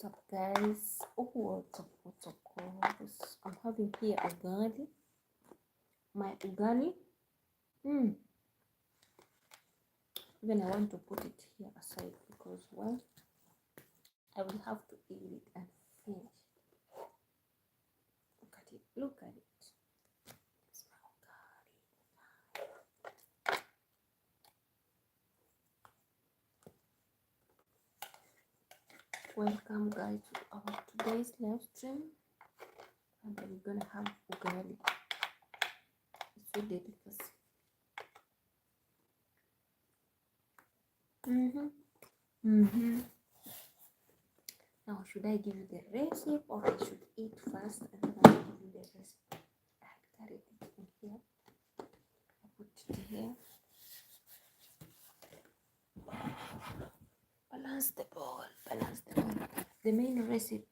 What's up, guys? Oh, what's up, guys? I'm having here ugali. My ugali. Even I want to put it here aside because, well, I will have to eat it and finish. Look at it. Look at it. It's my ugali. Welcome, guys, to our today's live stream. And we're gonna have ugali. It's so delicious. Now, should I give you the recipe or I should eat first and then I'll give you the recipe? I had carried it in here. I put it here. Balance the ball. Balance the ball. The main recipe.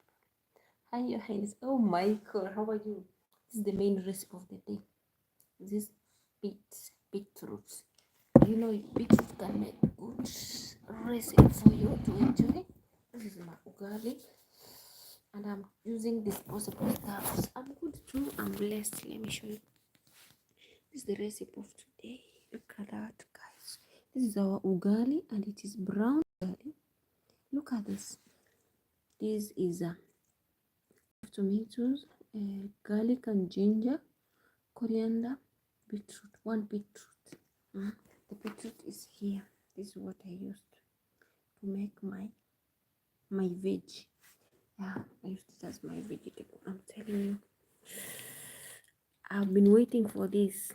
Hi, your highness. Oh, Michael, how are you? This is the main recipe of the day. This beetroot. You know, beetroot can make good recipe for you to enjoy. This is my ugali, and I'm using disposable cups. I'm good too. I'm blessed. Let me show you. This is the recipe of today. Look at that, guys. This is our ugali, and it is brown ugali. Look at this. This is tomatoes, garlic and ginger, coriander, beetroot. One beetroot. The beetroot is here. This is what I used to make my veg. Yeah, I used it as my vegetable. I'm telling you, I've been waiting for this.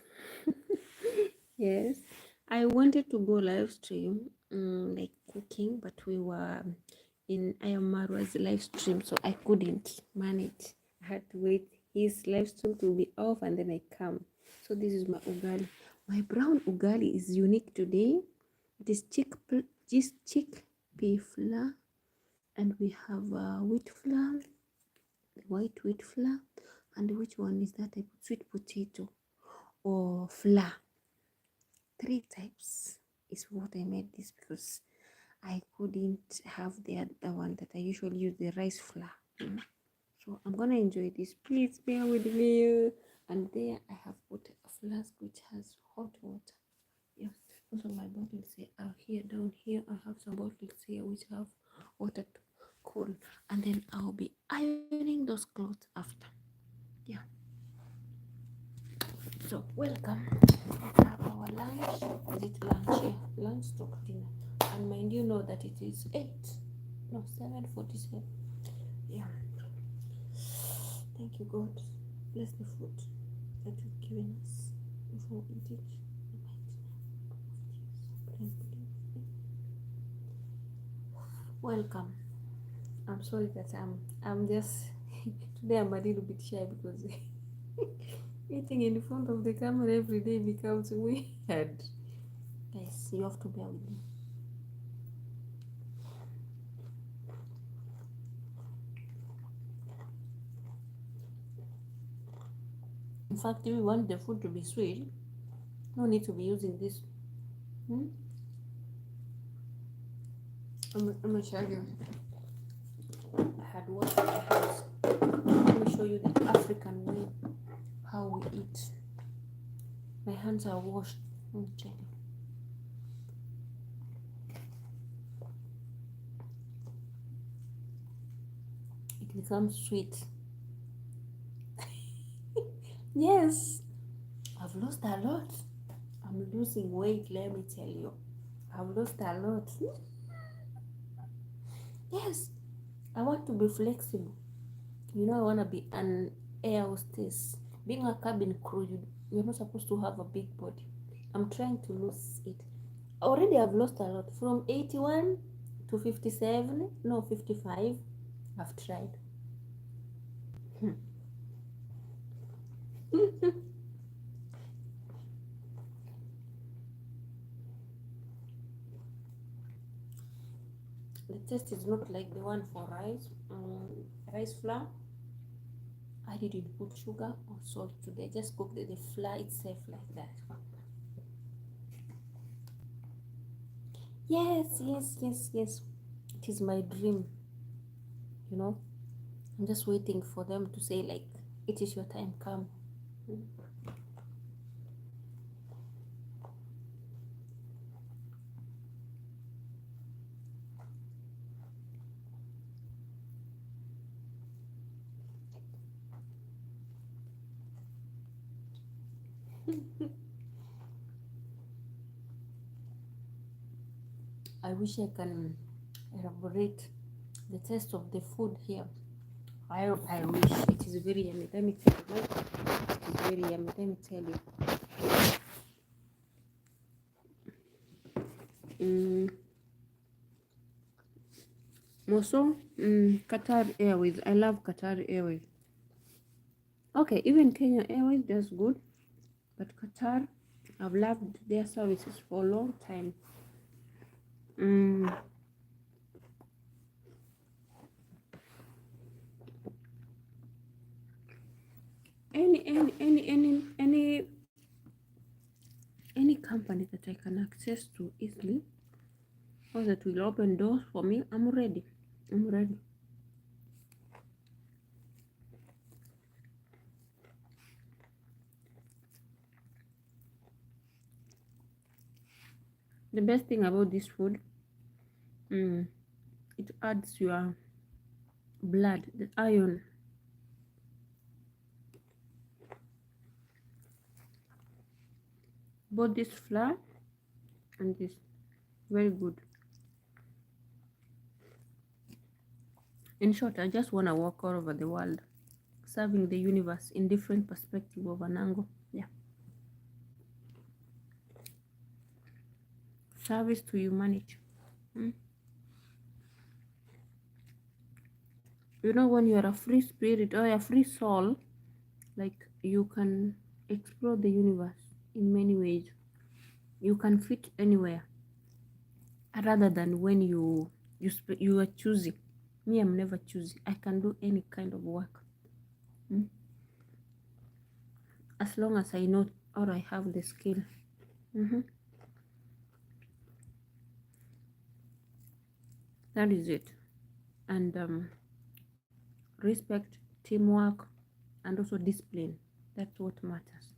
Yes, I wanted to go live stream, like cooking, but we were in Ayamaru's live stream, so I couldn't manage. I had to wait his live stream to be off and then I come. So this is my ugali. My brown ugali is unique today. It is chickpea flour, and we have wheat flour, white wheat flour, and which one is that? I put sweet potato or flour. 3 types is what I made this because I couldn't have the other one that I usually use, the rice flour. So I'm gonna enjoy this. Please bear with me. And there I have put a flask which has hot water. Yes, also my bottles here are here. Down here I have some bottles here which have water to cool, and then I'll be ironing those clothes after. Yeah, so welcome. We have our lunch. Is it lunch? Yeah, lunch to dinner. And mind you know that it is 7:47. Yeah, thank you, God. Bless the food that you've given us before we eat it. Welcome. I'm sorry that I'm just today I'm a little bit shy because eating in front of the camera every day becomes weird. Guys, you have to bear with me. In fact, if you want the food to be sweet, no need to be using this. Let me show you. I had washed my hands. Let me show you the African way how we eat. My hands are washed. Okay. It becomes sweet. Yes, I've lost a lot. I'm losing weight, let me tell you. I've lost a lot. Yes, I want to be flexible. You know, I want to be an air hostess. Being a cabin crew, you're not supposed to have a big body. I'm trying to lose it. Already I've lost a lot. From 81 to 57, no, 55. I've tried. The taste is not like the one for rice. Rice flour. I didn't put sugar or salt today. I just cooked the flour itself like that. Yes. It is my dream. you know. I'm just waiting for them to say like, it is your time, come. I wish I can elaborate the taste of the food here. I wish. It is very yummy. Let me tell you. It is very yummy. Let me tell you. Also, Qatar Airways. I love Qatar Airways. Okay, even Kenya Airways does good, but Qatar, I've loved their services for a long time. Any company that I can access to easily, or that will open doors for me, I'm ready. I'm ready. The best thing about this food, it adds your blood, the iron. Both this flour and this, very good. In short, I just want to walk all over the world, serving the universe in different perspective of an angle. Yeah. Service to humanity. You know, when you're a free spirit or a free soul, like, you can explore the universe in many ways. You can fit anywhere, rather than when you are choosing. Me, I'm never choosing. I can do any kind of work, as long as I know or I have the skill. That is it. And respect, teamwork, and also discipline. That's what matters.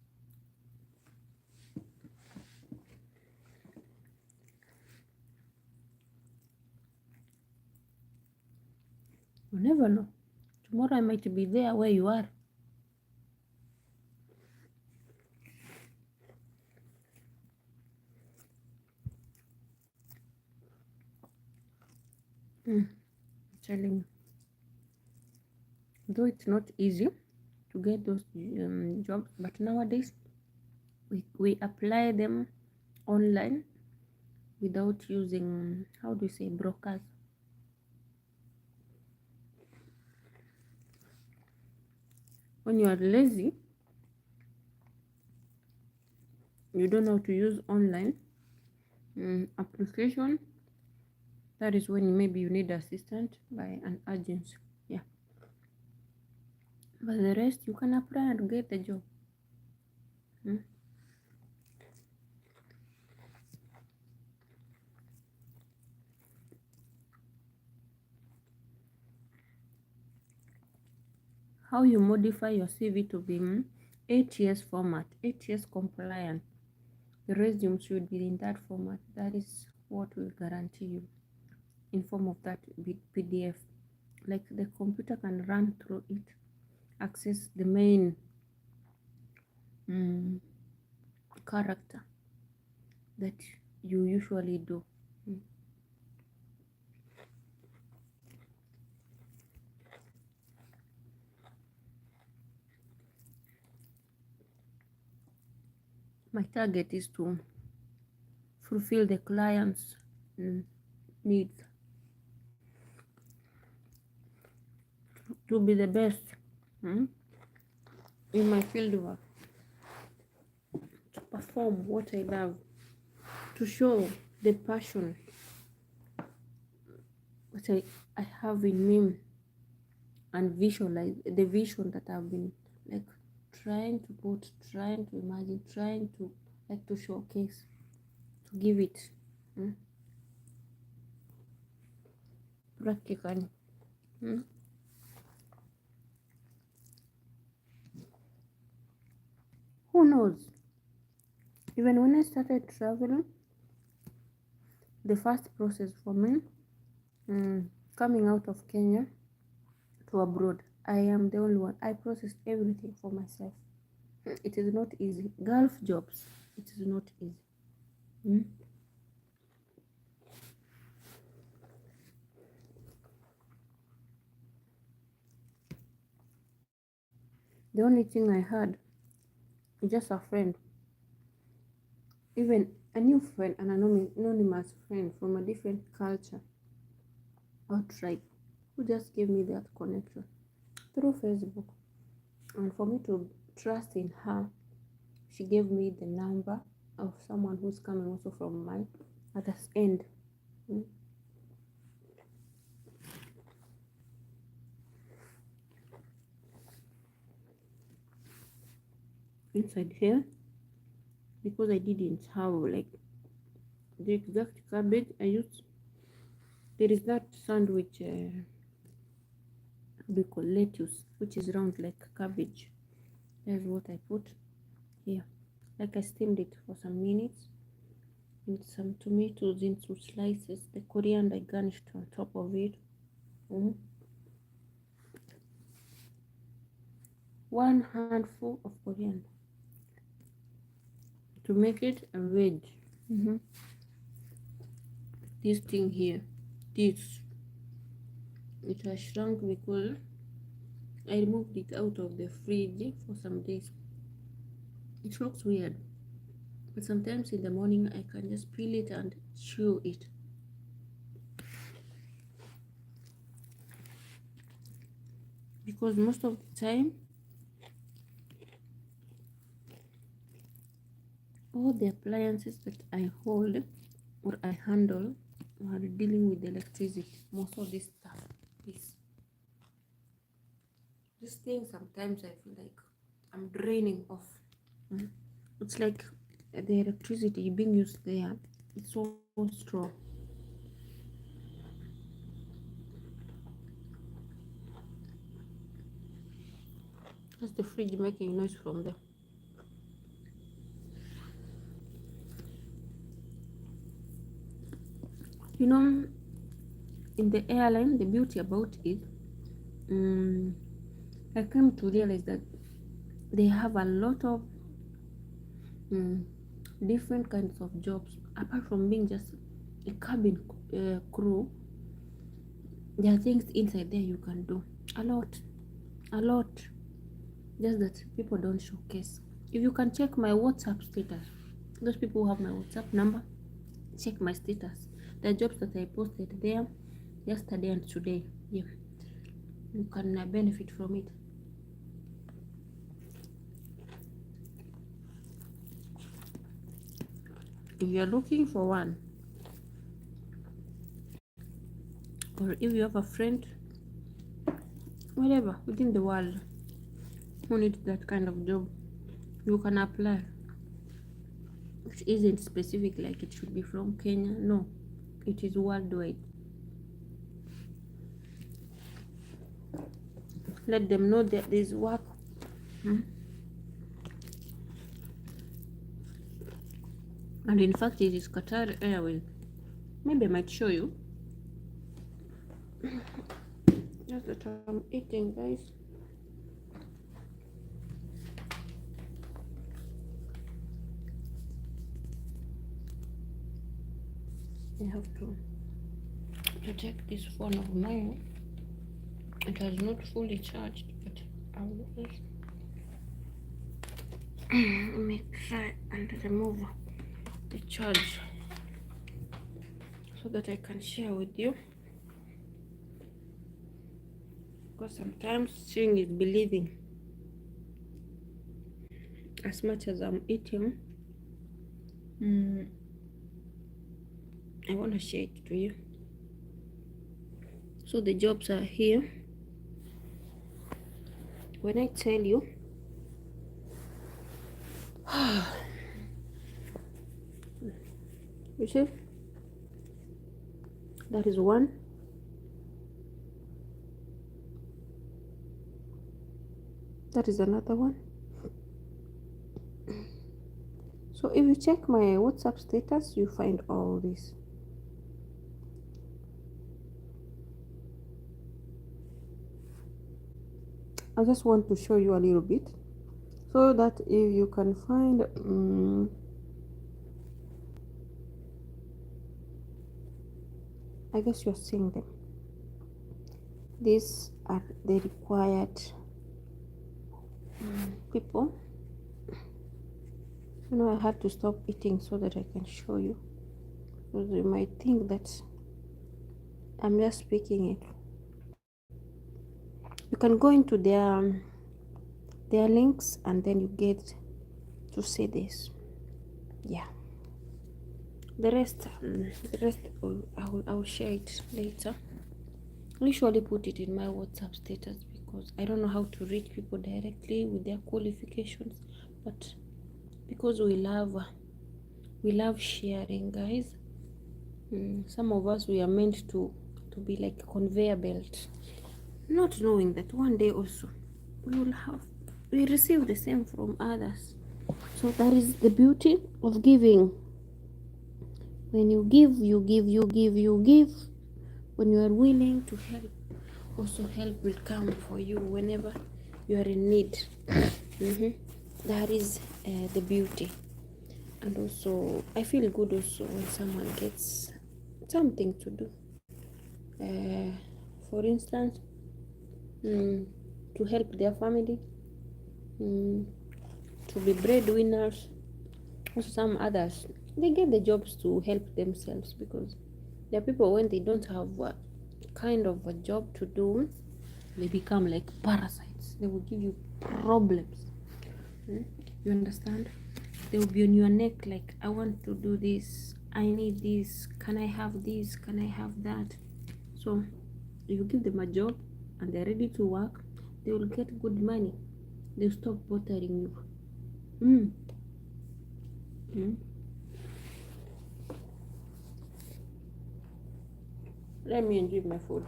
You never know. Tomorrow I might be there where you are. I'm telling you. Though it's not easy to get those jobs, but nowadays we apply them online without using, how do you say, brokers. When you are lazy, you don't know how to use online application, that is when maybe you need assistance by an agency. Yeah, but the rest you can apply and get the job. How you modify your CV to be ATS format, ATS compliant. The resume should be in that format. That is what will guarantee you in form of that PDF. Like, the computer can run through it, access the main character that you usually do. My target is to fulfill the client's needs, to be the best in my field work, to perform what I love, to show the passion what I have in me, and visualize the vision that I've been like trying to put, trying to imagine, trying to like to showcase, to give it practically. Who knows? Even when I started traveling, the first process for me, coming out of Kenya to abroad, I am the only one. I processed everything for myself. It is not easy. Gulf jobs, it is not easy. The only thing I had is just a friend, even a new friend, an anonymous friend from a different culture or tribe, who just gave me that connection through Facebook. And for me to trust in her, she gave me the number of someone who's coming also from my other's end. Inside here, because I didn't have like the exact cabbage I used, there is that sandwich we call lettuce, which is round like cabbage. That's what I put here. Like I steamed it for some minutes, with some tomatoes into slices, the coriander I garnished on top of it. One handful of coriander to make it a veg. This thing here, this, it has shrunk because I removed it out of the fridge for some days. It looks weird, but sometimes in the morning I can just peel it and chew it. Because most of the time, all the appliances that I hold or I handle are dealing with electricity. Most of this stuff, this thing, sometimes I feel like I'm draining off. It's like the electricity being used there, it's so strong. That's the fridge making noise from there. You know, in the airline, the beauty about it, I came to realize that they have a lot of different kinds of jobs. Apart from being just a cabin crew, there are things inside there you can do. A lot. Just that people don't showcase. If you can check my WhatsApp status, those people who have my WhatsApp number, check my status. The jobs that I posted there yesterday and today, yeah, you can benefit from it. If you are looking for one, or if you have a friend, whatever, within the world who needs that kind of job, you can apply. It isn't specific like it should be from Kenya. No, it is worldwide. Let them know that there's work. And in fact, it is Qatar Airways. Maybe I might show you. Just that I'm eating, guys. I have to protect this phone of mine. It has not fully charged, but I will make try and remove the charge so that I can share with you. Because sometimes seeing is believing. As much as I'm eating, I want to share it to you. So the jobs are here. When I tell you, you see, that is one. That is another one. if you check my WhatsApp status, you find all this. I just want to show you a little bit so that if you can find I guess you're seeing them. These are the required people. I had to stop eating so that I can show you, because you might think that I'm just speaking it. You can go into their links and then you get to see this. Yeah, the rest I will share it later. I usually put it in my WhatsApp status because I don't know how to reach people directly with their qualifications, but because we love sharing, guys. Some of us, we are meant to be like a conveyor belt, not knowing that one day also we receive the same from others. So that is the beauty of giving. When you give, you give. When you are willing to help, also help will come for you whenever you are in need. That is the beauty. And also I feel good also when someone gets something to do, for instance, to help their family, to be breadwinners. Also some others, they get the jobs to help themselves, because there are people, when they don't have what kind of a job to do, they become like parasites. They will give you problems. You understand? They will be on your neck like, I want to do this, I need this, can I have this, can I have that? So if you give them a job and they're ready to work, they will get good money. They'll stop bothering you. Let me enjoy my food.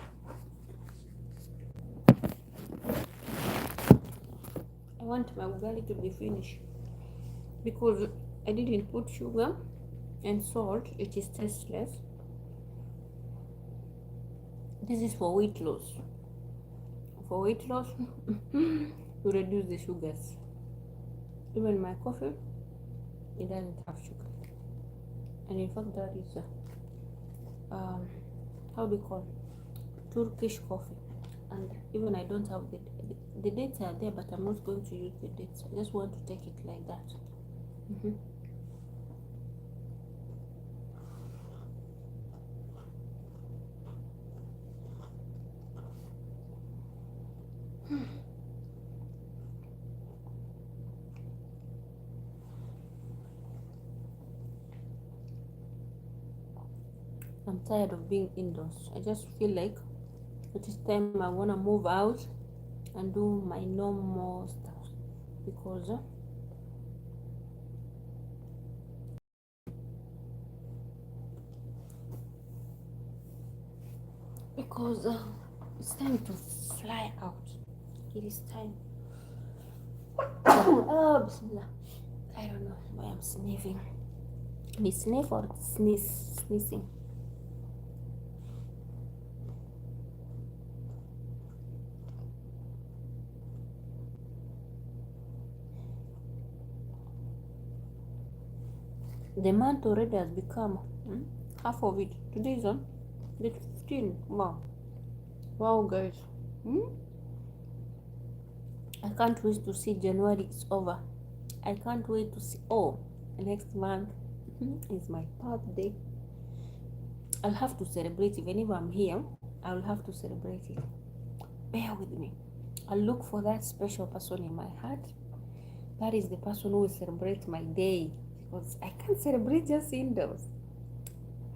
I want my ugali to be finished because I didn't put sugar and salt. It is tasteless. This is for weight loss. For weight loss, you reduce the sugars. Even my coffee, it doesn't have sugar. And in fact, that is how do you call it? Turkish coffee. And even I don't have the dates are there, but I'm not going to use the dates. I just want to take it like that. I'm tired of being indoors. I just feel like it is time I want to move out and do my normal stuff, because it's time to fly out. It is time. Oh, bismillah. I don't know why I'm sniffing. Me sniff or sneezing? The month already has become half of it. Today is on the 15th. Wow, guys. I can't wait to see January is over. I can't wait to see. Next month is my birthday. I'll have to celebrate. Even if I'm here, I'll have to celebrate it. Bear with me. I'll look for that special person in my heart. That is the person who will celebrate my day, because I can't celebrate just indoors.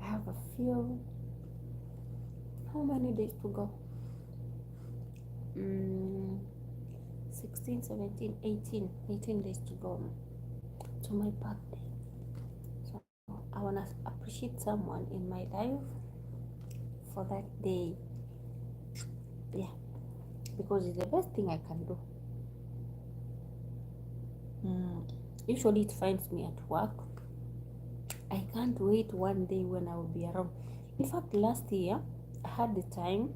I have a few. How many days to go? 16, 17, 18 days to go to my birthday. So I want to appreciate someone in my life for that day. Yeah, because it's the best thing I can do. Usually it finds me at work, I can't wait one day when I will be around. In fact, last year I had the time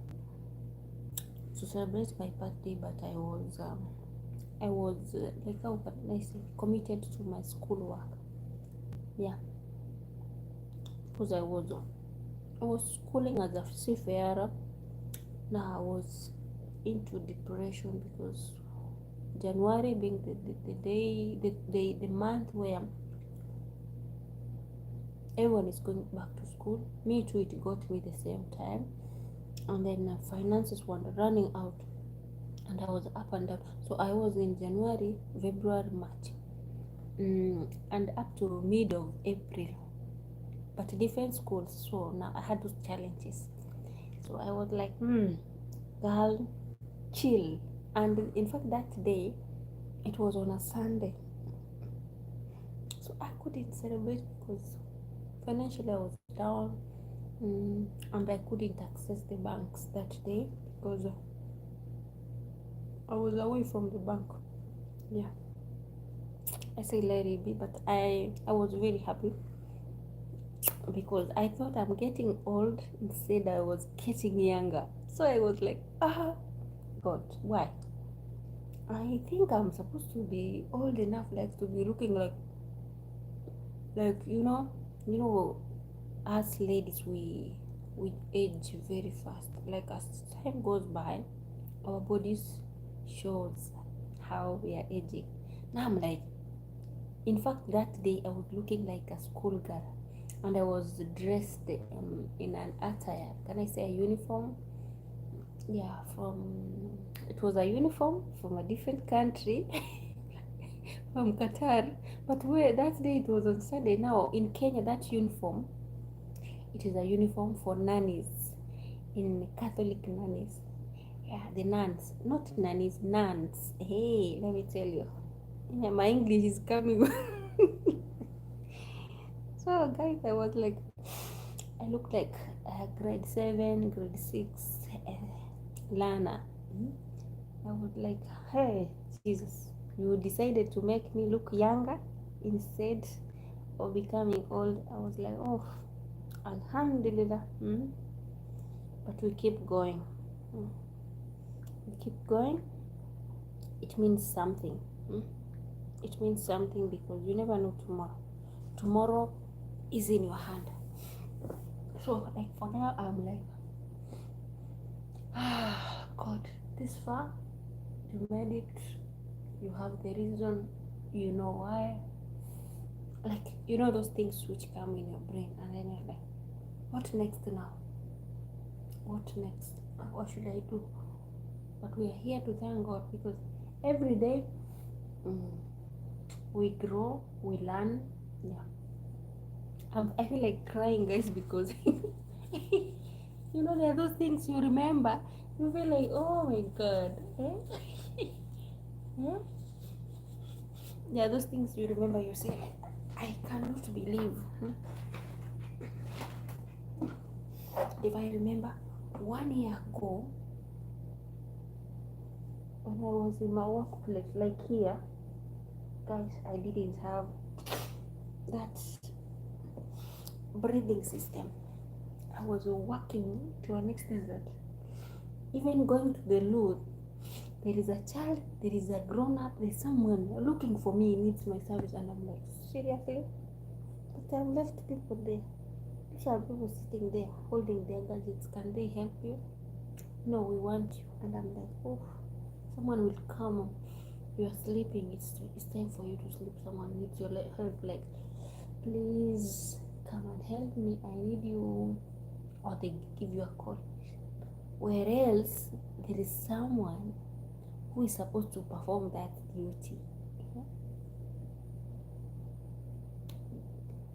to celebrate my birthday, but I was like, how can I say, committed to my schoolwork. Yeah, because I was schooling as a seafarer. Now I was into depression because January being the month where everyone is going back to school. Me too, it got me the same time. And then finances were running out, and I was up and down. So I was in January, February, March, and up to mid of April. But different schools, so now I had those challenges. So I was like, girl, chill. And in fact, that day it was on a Sunday, so I couldn't celebrate because financially I was down, and I couldn't access the banks that day because I was away from the bank. Yeah, I say let it be, but I was very happy because I thought I'm getting old. Instead, I was getting younger. So I was like, God, why? I think I'm supposed to be old enough, like to be looking like us ladies, we age very fast. Like as time goes by, our bodies shows how we are aging. Now I'm like, in fact, that day I was looking like a schoolgirl, and I was dressed in an attire. Can I say a uniform? Yeah, it was a uniform from a different country, from Qatar. But where that day it was on Sunday. Now in Kenya, that uniform, it is a uniform for nannies, in Catholic nannies. Yeah, the nuns, not nannies, nuns. Hey, let me tell you, yeah, my English is coming. So guys, I was like, I looked like grade 7, grade 6 Lana. I was like, hey, Jesus, you decided to make me look younger instead of becoming old. I was like, oh, Alhamdulillah. But we keep going. We keep going. It means something. It means something because you never know tomorrow. Tomorrow is in your hand. So, like, for now, I'm like, God, this far, you made it. You have the reason. You know why. Like, those things which come in your brain, and then you're like, what next now? What next? What should I do? But we are here to thank God because every day we grow, we learn. Yeah, I feel like crying, guys, because there are those things you remember. You feel like, oh my God. Yeah? There are those things you remember. You say, I cannot believe. If I remember 1 year ago, when I was in my workplace, like here, guys, I didn't have that breathing system. I was working to an extent that even going to the loo, there is a child, there is a grown up, there's someone looking for me, needs my service, and I'm like, seriously? But I've left people there. These are people sitting there holding their gadgets. Can they help you? No, we want you. And I'm like, oh, someone will come. You are sleeping. It's time for you to sleep. Someone needs your help. Like, please come and help me. I need you. Or they give you a call. Where else there is someone who is supposed to perform that duty.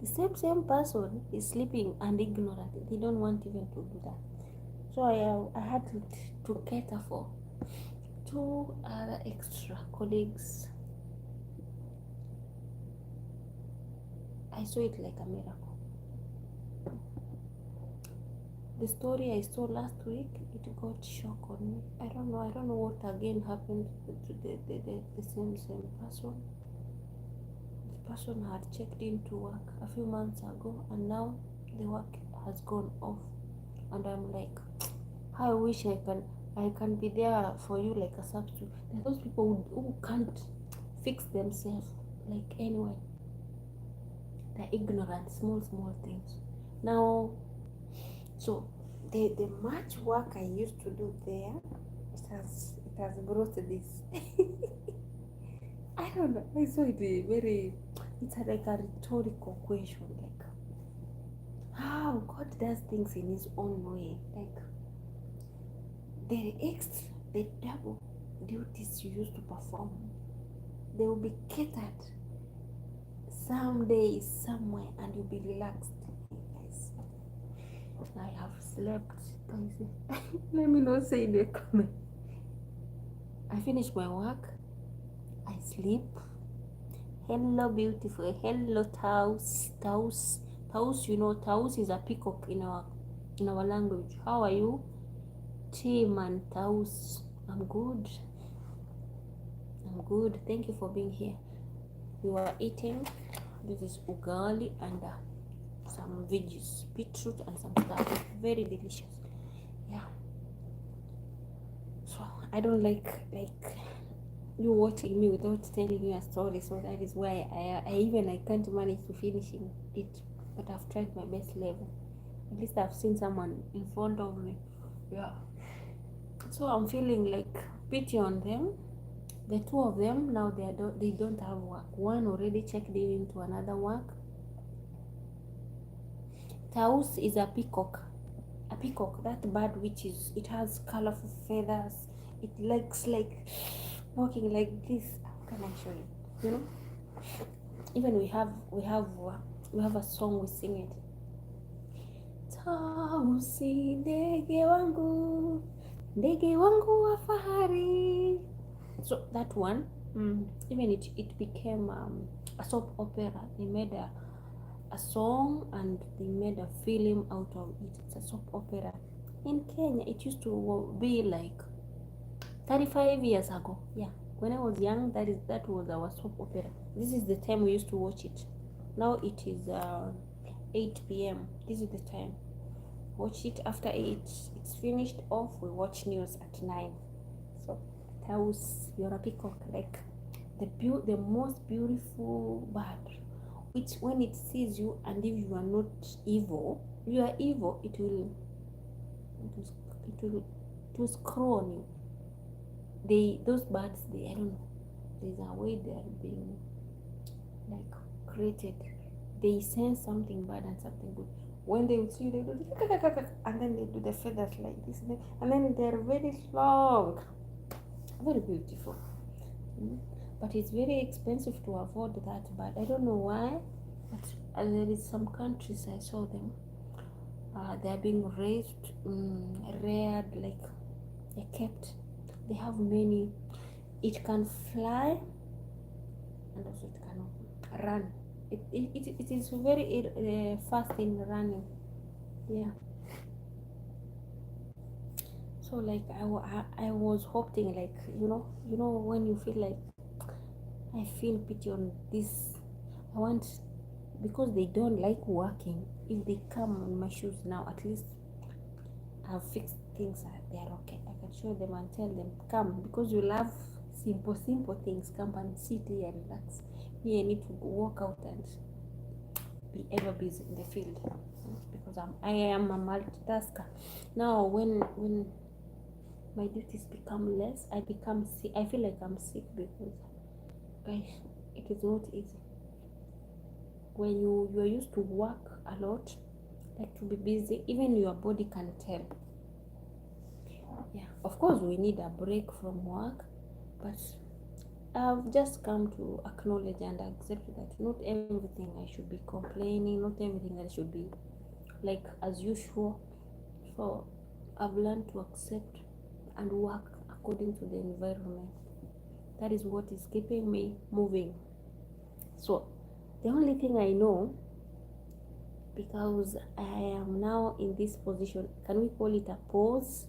The same person is sleeping and ignorant. They don't want even to do that. So I had to cater for 2 other extra colleagues. I saw it like a miracle. The story I saw last week, it got shock on me. I don't know what again happened to the same person. The person had checked into work a few months ago, and now the work has gone off, and I'm like, I wish I can be there for you like a substitute. There are those people who can't fix themselves like anyway. They're ignorant, small things. Now, so the much work I used to do there, it has brought this. I don't know. I saw it very. It's like a rhetorical question, like how God does things in His own way, like the double duties you used to perform, they will be catered some days somewhere, and you'll be relaxed. Guys, I have slept, guys. Let me not say in the comment. I finish my work, I sleep. Hello, beautiful. Hello, Taus. Taus, you know, Taus is a peacock in our language. How are you? Tim and Taus. I'm good. Thank you for being here. We were eating. This is ugali and some veggies, beetroot and some stuff. Very delicious. Yeah. So I don't like you watching me without telling you a story, so that is why I can't manage to finishing it, but I've tried my best level. At least I've seen someone in front of me. Yeah, so I'm feeling like pity on them. The two of them now, they don't have work. One already checked into another work. Taus is a peacock, that bird which is, it has colorful feathers, it looks like walking like this. How can I show you? You know, even we have a song, we sing it. Tausi ndege wangu wa fahari. So that one, even it became a soap opera. They made a song and they made a film out of it. It's a soap opera in Kenya. It used to be like 35 years ago. Yeah, when I was young, that was our soap opera. This is the time we used to watch it. Now it is 8 p.m. This is the time. Watch it after 8. It's finished off. We watch news at 9. So Taus, you're a peacock, like the most beautiful bird, which when it sees you, and if you are not evil, it will scroll on you. Those birds, I don't know, there's a way they are being like created. They sense something bad and something good. When they will see you, they do, and then they do the feathers like this, and then they're very long, very beautiful. But it's very expensive to afford that bird. I don't know why, but there is some countries I saw them. They are being raised, reared, like they're kept. They have many. It can fly, and also it can run. It is very fast in running. Yeah. So like I was hoping, like you know when you feel like, I feel pity on this. I want, because they don't like working. If they come on my shoes now, at least I've fixed things. They are okay. I can show them and tell them, come, because you love simple things. Come and sit here and relax. Me, I need to walk out and be ever busy in the field, because I am a multitasker. Now when my duties become less, I become sick. I feel like I'm sick, because guys, it is not easy when you are used to work a lot, like to be busy. Even your body can tell. Yeah, of course we need a break from work, but I've just come to acknowledge and accept that not everything I should be complaining, not everything I should be like as usual. So I've learned to accept and work according to the environment. That is what is keeping me moving. So the only thing I know, because I am now in this position, can we call it a pause?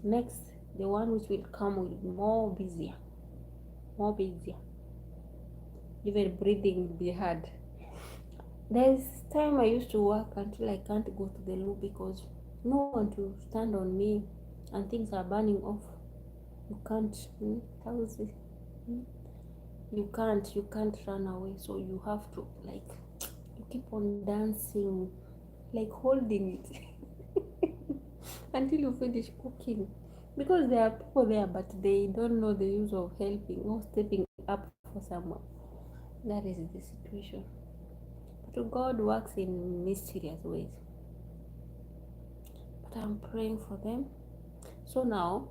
Next, the one which will come will be more busier. even breathing will be hard. There's time I used to work until I can't go to the loo because no one to stand on me and things are burning off. You can't. How is it? You can't run away, so you have to like you keep on dancing, like holding it until you finish cooking, because there are people there but they don't know the use of helping or stepping up for someone. That is the situation. But God works in mysterious ways, but I'm praying for them. So now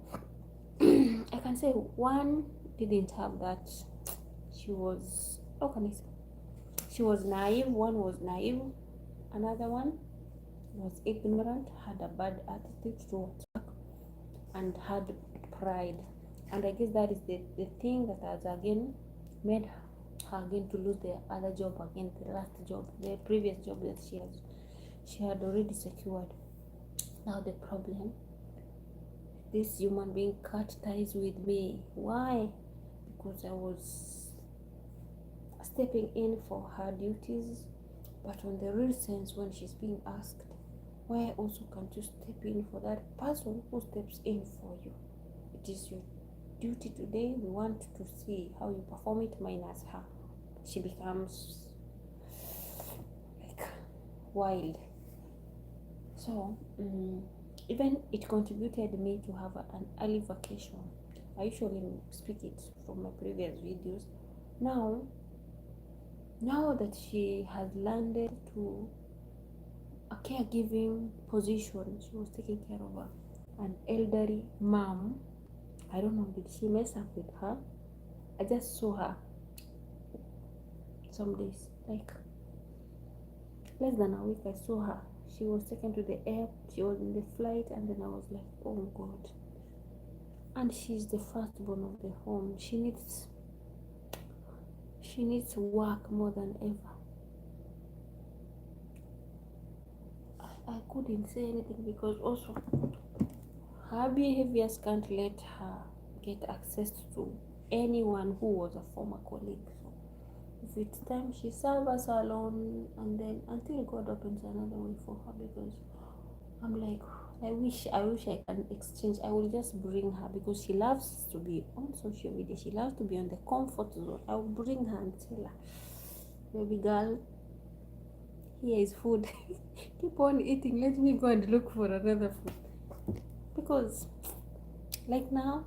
I can say one didn't have that. She was, how can I say, she was naive. One was naive, another one was ignorant, had a bad attitude towards work, and had pride. And I guess that is the thing that has again made her again to lose the other job again, the last job, the previous job that she had already secured. Now the problem, this human being cut ties with me. Why? Because I was stepping in for her duties, but on the real sense, when she's being asked, why also can't you step in for that person who steps in for you? It is your duty today. We want to see how you perform it minus her. She becomes like wild. So even it contributed me to have an early vacation. I usually speak it from my previous videos. Now that she has landed to a caregiving position, she was taking care of an elderly mom. I don't know, did she mess up with her? I just saw her some days, like less than a week. I saw her. She was taken to the airport. She was in the flight, and then I was like, oh God. And she's the firstborn of the home. She needs work more than ever. I couldn't say anything because also her behaviors can't let her get access to anyone who was a former colleague. So if it's time, she serves us alone, and then until God opens another way for her, because I'm like, I wish I can exchange. I will just bring her because she loves to be on social media. She loves to be on the comfort zone. I will bring her and tell her, baby girl, here is food. Keep on eating. Let me go and look for another food. Because like now,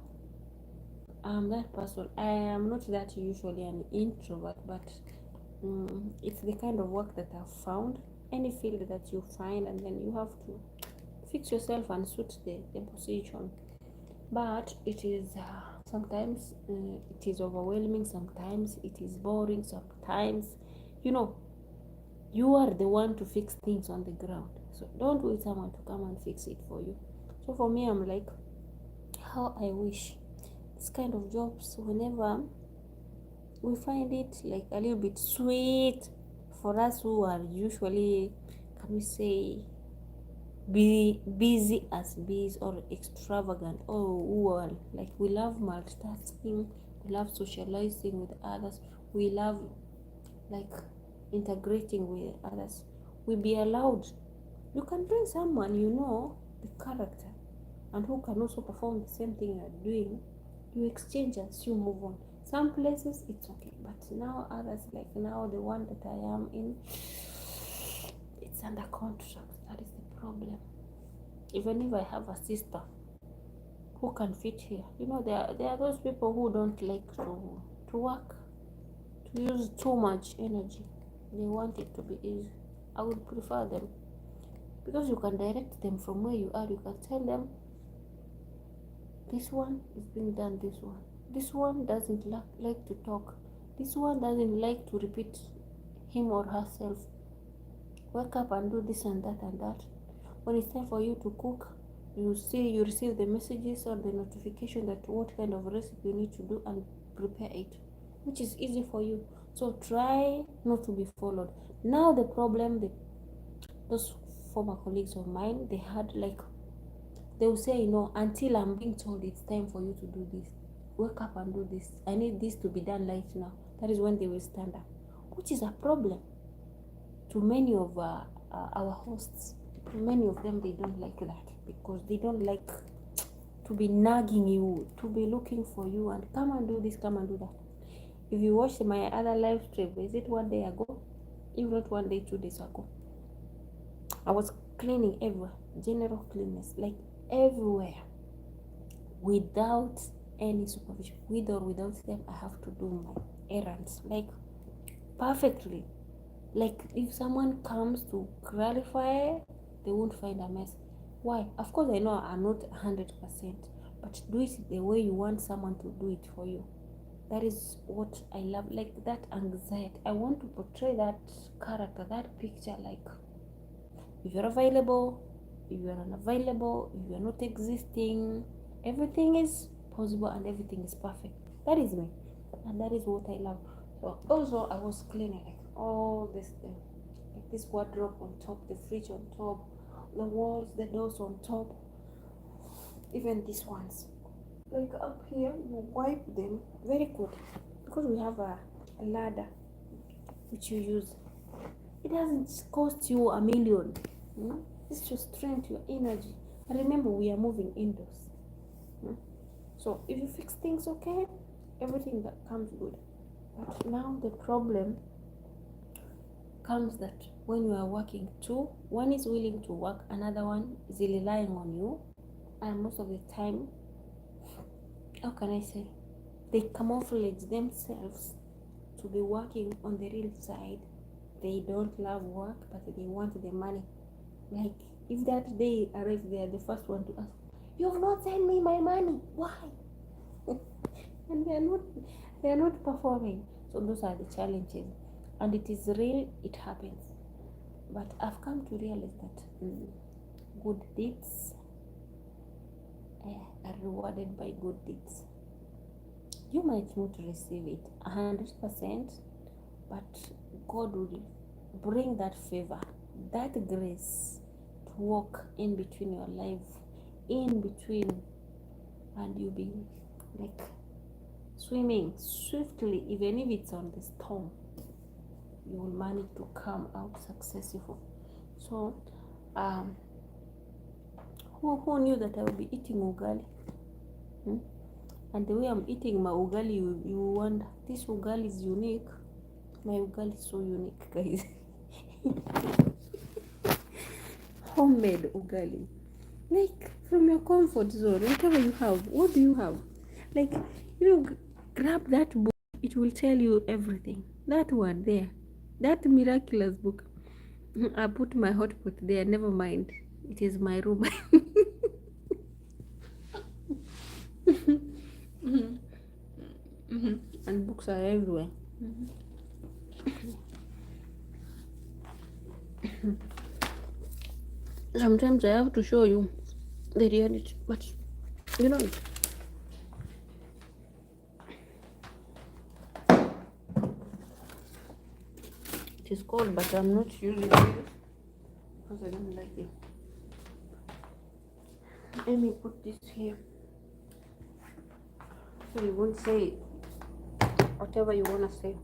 I'm that person. I am not that usually an introvert, but it's the kind of work that I've found. Any field that you find, and then you have to fix yourself and suit the position. But it is sometimes it is overwhelming, sometimes it is boring, sometimes you are the one to fix things on the ground, so don't wait someone to come and fix it for you. So for me, I'm like, how I wish this kind of jobs, whenever we find it like a little bit sweet for us who are usually, can we say, be busy as bees or extravagant, or who are like, we love multitasking, we love socializing with others, we love like integrating with others. We be allowed, you can bring someone the character and who can also perform the same thing you're doing. You exchange as you move on. Some places it's okay, but now others, like now the one that I am in, it's under contract. That is the problem. Even if I have a sister who can fit here, there are those people who don't like to work, to use too much energy. They want it to be easy. I would prefer them, because you can direct them from where you are. You can tell them, this one is being done, this one doesn't like to talk, this one doesn't like to repeat him or herself. Wake up and do this and that and that. When it's time for you to cook, you receive the messages or the notification that what kind of recipe you need to do, and prepare it, which is easy for you. So try not to be followed. Now the problem, those former colleagues of mine, they will say, until I'm being told it's time for you to do this. wake up and do this, I need this to be done right now, that is when they will stand up, which is a problem to many of our hosts. To many of them, they don't like that, because they don't like to be nagging you, to be looking for you and come and do this, come and do that. If you watch my other live stream, is it one day ago? If not 1 day, 2 days ago, I was cleaning everywhere, general cleanness, like everywhere, without any supervision. With or without them, I have to do my errands, like perfectly. Like if someone comes to clarify, they won't find a mess. Why? Of course, I know I'm not 100%, but do it the way you want someone to do it for you. That is what I love, like that anxiety. I want to portray that character, that picture, like if you're available, if you're unavailable, if you're not existing, everything is possible and everything is perfect. That is me, and that is what I love. So also I was cleaning like all this thing, like this wardrobe on top, the fridge on top, the walls, the doors on top, even these ones. Like up here, you wipe them very good, because we have a ladder which you use. It doesn't cost you a million. It's to strengthen your energy. And remember, we are moving indoors. So if you fix things okay, everything that comes good. But now the problem comes that when you are working two, one is willing to work, another one is relying on you, and most of the time, how can I say, they camouflage themselves to be working on the real side. They don't love work, but they want the money. Like if that day arrives, they are the first one to ask, "You've not sent me my money. Why?" And they are not performing. So those are the challenges, and it is real. It happens. But I've come to realize that good deeds are rewarded by good deeds. You might not receive it 100%, but God will bring that favor, that grace to walk in between your life, in between, and you'll be like swimming swiftly. Even if it's on the storm, you will manage to come out successful. So who knew that I will be eating ugali? And the way I'm eating my ugali, you wonder, this ugali is unique. My ugali is so unique, guys. Homemade ugali, like from your comfort zone, whatever you have. What do you have? Like you grab that book, it will tell you everything. That one there, that miraculous book. I put my hot pot there. Never mind, it is my room. And books are everywhere. Sometimes I have to show you the reality, but you know it. It is cold, but I'm not using it because I don't like it. Let me put this here so you won't say whatever you want to say.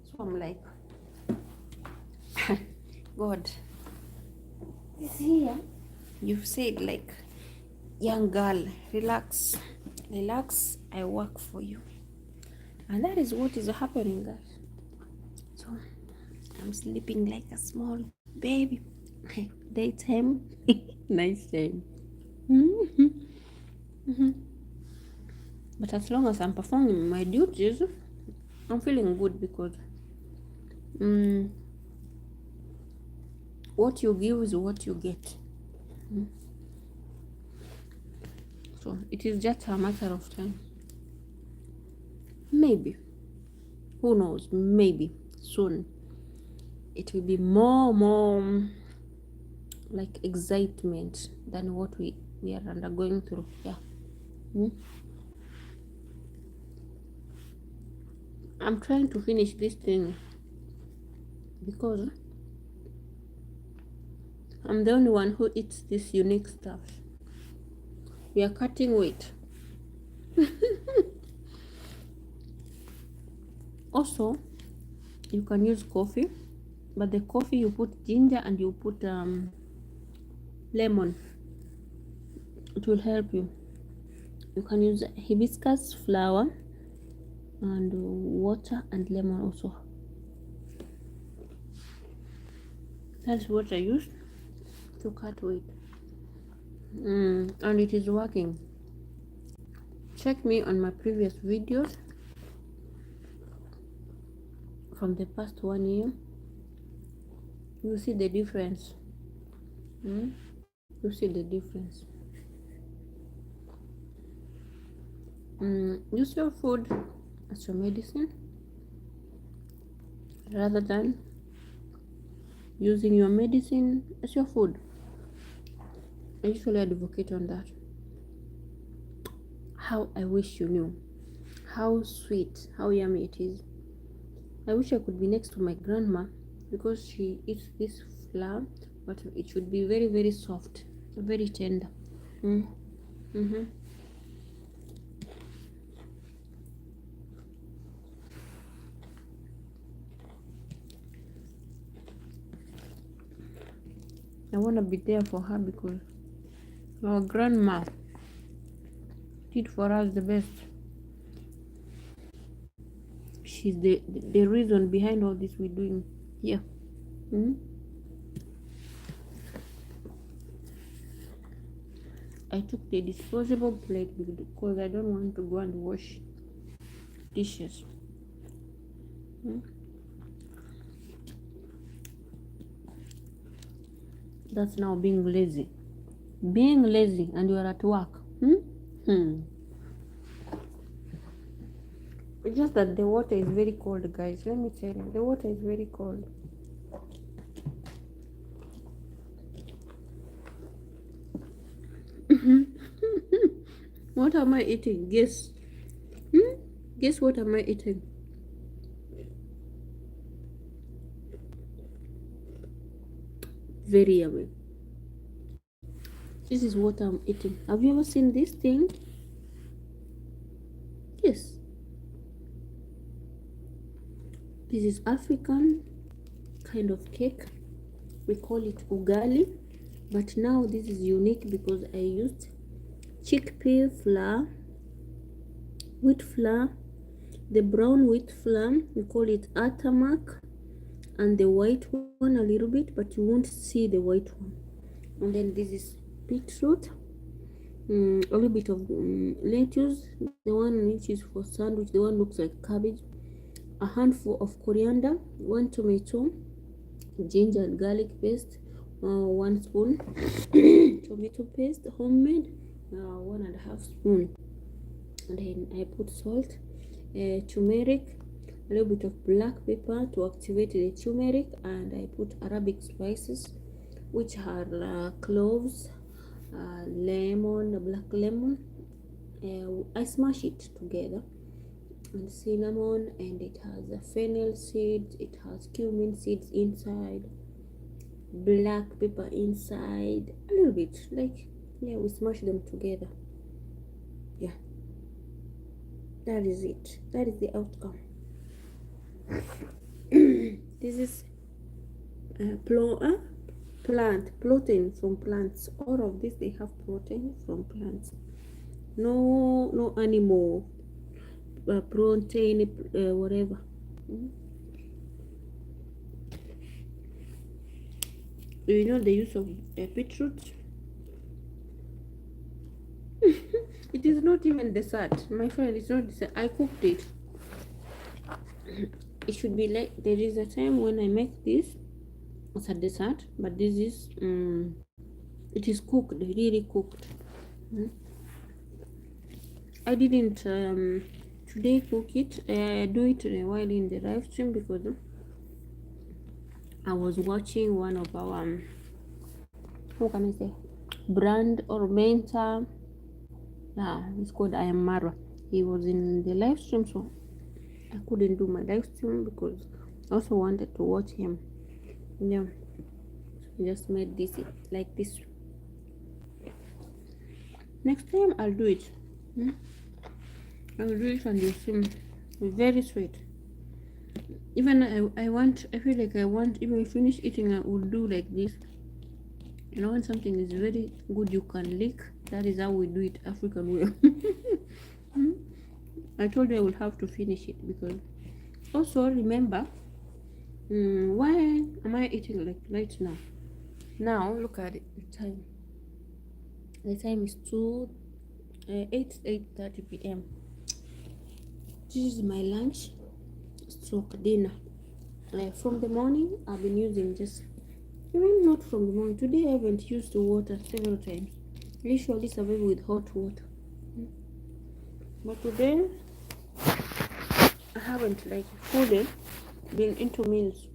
So I'm like, God, this here, you've said like, young girl, relax, relax, I work for you. And that is what is happening, guys. So I'm sleeping like a small baby. Daytime, nice time. But as long as I'm performing my duties, I'm feeling good, because what you give is what you get. So it is just a matter of time. Maybe, who knows, maybe soon it will be more like excitement than what we are undergoing through. Yeah. I'm trying to finish this thing because I'm the only one who eats this unique stuff. We are cutting weight. Also, you can use coffee, but the coffee you put ginger and you put lemon. It will help you. You can use hibiscus flower and water and lemon also. That's what I used to cut weight. And it is working. Check me on my previous videos from the past 1 year. You see the difference. You see the difference. Use your food as your medicine rather than using your medicine as your food. I usually advocate on that. How I wish you knew how sweet, how yummy it is. I wish I could be next to my grandma because she eats this flour, but it should be very, very soft, very tender. I want to be there for her because our grandma did for us the best. She's the reason behind all this we're doing here. I took the disposable plate because I don't want to go and wash dishes. That's now being lazy. Being lazy and you are at work. It's just that the water is very cold, guys. Let me tell you, the water is very cold. What am I eating? Guess. Guess what am I eating? Very yummy. This is what I'm eating. Have you ever seen this thing? Yes. This is African kind of cake. We call it ugali, but now this is unique because I used chickpea flour, wheat flour, the brown wheat flour, we call it atamak, and the white one a little bit, but you won't see the white one. And then this is beetroot, a little bit of lettuce, the one which is for sandwich, the one looks like cabbage, a handful of coriander, 1 tomato, ginger and garlic paste, 1 spoon, tomato paste, homemade, 1.5 spoon, and then I put salt, turmeric, a little bit of black pepper to activate the turmeric, and I put Arabic spices, which are cloves, lemon, black lemon. I smash it together, and cinnamon, and it has fennel seeds, it has cumin seeds inside, black pepper inside, a little bit, like, yeah, we smash them together. Yeah, that is it. That is the outcome. This is protein from plants. All of this, they have protein from plants. No animal protein, whatever. You know the use of beetroot. It is not even dessert, my friend. It's not dessert. I cooked it. It should be like, there is a time when I make this as a dessert, but this is it is cooked, really cooked. I didn't today cook it. I do it while in the live stream because I was watching one of our how can I say, brand or mentor. It's called I Am Mara. He was in the live stream, so I couldn't do my live stream because I also wanted to watch him. Yeah, just made this like this. Next time I'll do it. I'll do it and you see, very sweet. Even I feel like I want, even finish eating, I will do like this. You know, when something is very good, you can lick. That is how we do it African way. I told you I will have to finish it because also remember, why am I eating like right now? Now look at it, the time. The time is 8:30 p.m. This is my lunch stroke dinner. From the morning I've been using just, even not from the morning. Today I haven't used the water several times. I usually survive with hot water. But today I haven't like fully been into meals.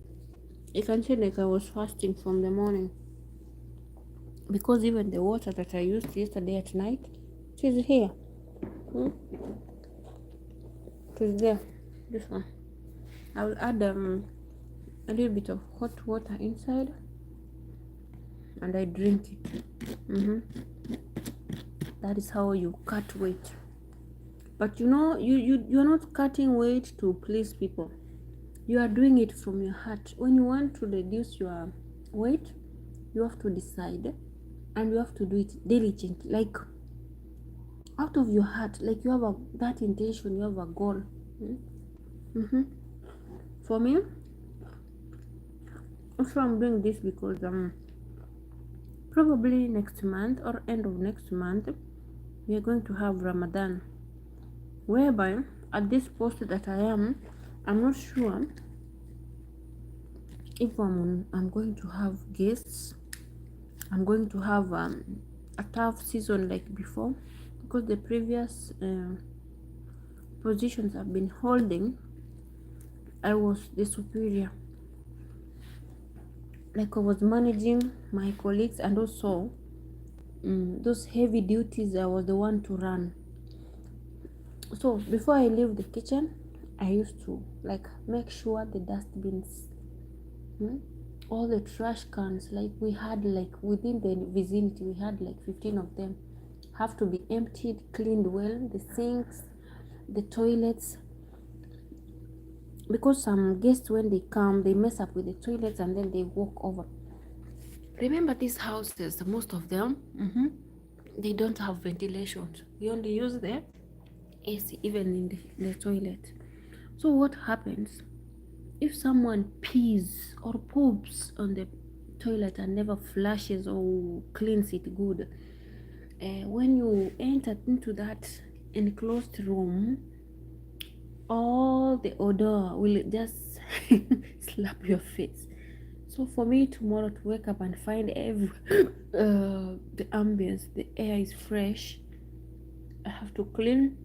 You can say like I was fasting from the morning. Because even the water that I used yesterday at night, it is here. It is there. This one. I will add a little bit of hot water inside and I drink it. That is how you cut weight. But you know, you're not cutting weight to please people. You are doing it from your heart. When you want to reduce your weight, you have to decide and you have to do it diligently, like out of your heart, like you have that intention, you have a goal. For me, also I'm doing this because probably next month or end of next month we are going to have Ramadan, whereby at this post that I'm not sure if I'm going to have guests. I'm going to have a tough season like before, because the previous positions I've been holding, I was the superior. Like I was managing my colleagues, and also those heavy duties I was the one to run. So before I leave the kitchen, I used to like make sure the dustbins, all the trash cans, like we had like within the vicinity, we had like 15 of them, have to be emptied, cleaned well, the sinks, the toilets, because some guests when they come they mess up with the toilets and then they walk over. Remember, these houses, most of them, they don't have ventilation. You only use the AC even in the toilet. So what happens if someone pees or poops on the toilet and never flushes or cleans it good? When you enter into that enclosed room, all the odor will just slap your face. So for me tomorrow to wake up and find the ambience, the air is fresh, I have to clean.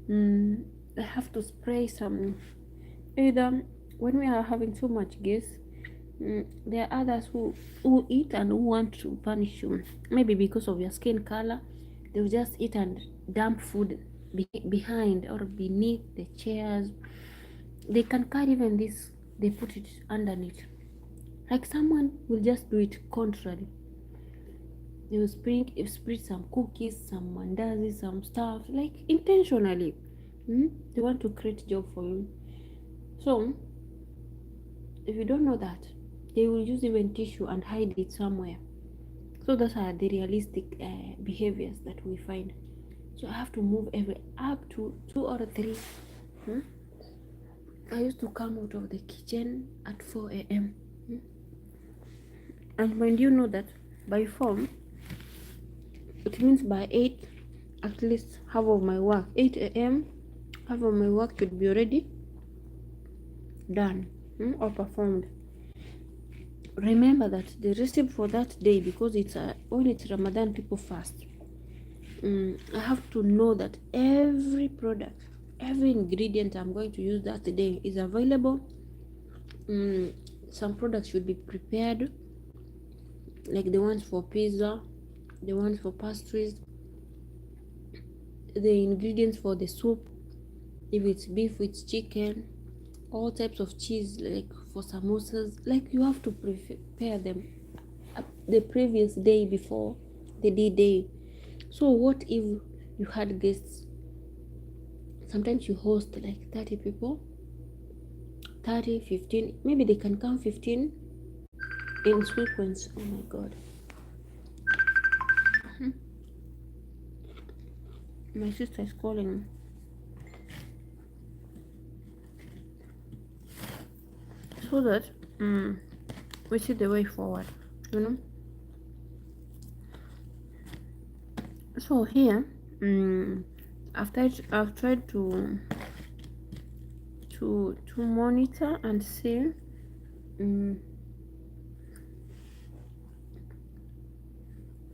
I have to spray some, either when we are having too much guests, there are others who eat and who want to punish you, maybe because of your skin color. They'll just eat and dump food behind or beneath the chairs. They can carry even this, they put it underneath. Like someone will just do it contrary. They will spread some cookies, some mandazi, some stuff, like intentionally. They want to create job for you. So if you don't know that, they will use even tissue and hide it somewhere. So those are the realistic behaviors that we find. So I have to move up to 2 or 3. I used to come out of the kitchen at 4 a.m. And when you know that by 4, it means by 8, at least half of my work, 8 a.m., half of my work should be already done or performed. Remember that the recipe for that day, because it's when it's Ramadan, people fast. I have to know that every product, every ingredient I'm going to use that day is available. Some products should be prepared, like the ones for pizza, the ones for pastries, the ingredients for the soup, if it's beef, it's chicken, all types of cheese, like for samosas. Like you have to prepare them the previous day before the D-Day. So what if you had guests? Sometimes you host like 30 people, 30, 15, maybe they can come 15 in sequence. Oh my god. My sister is calling me. So that we see the way forward, you know. So here, I've tried to monitor and see.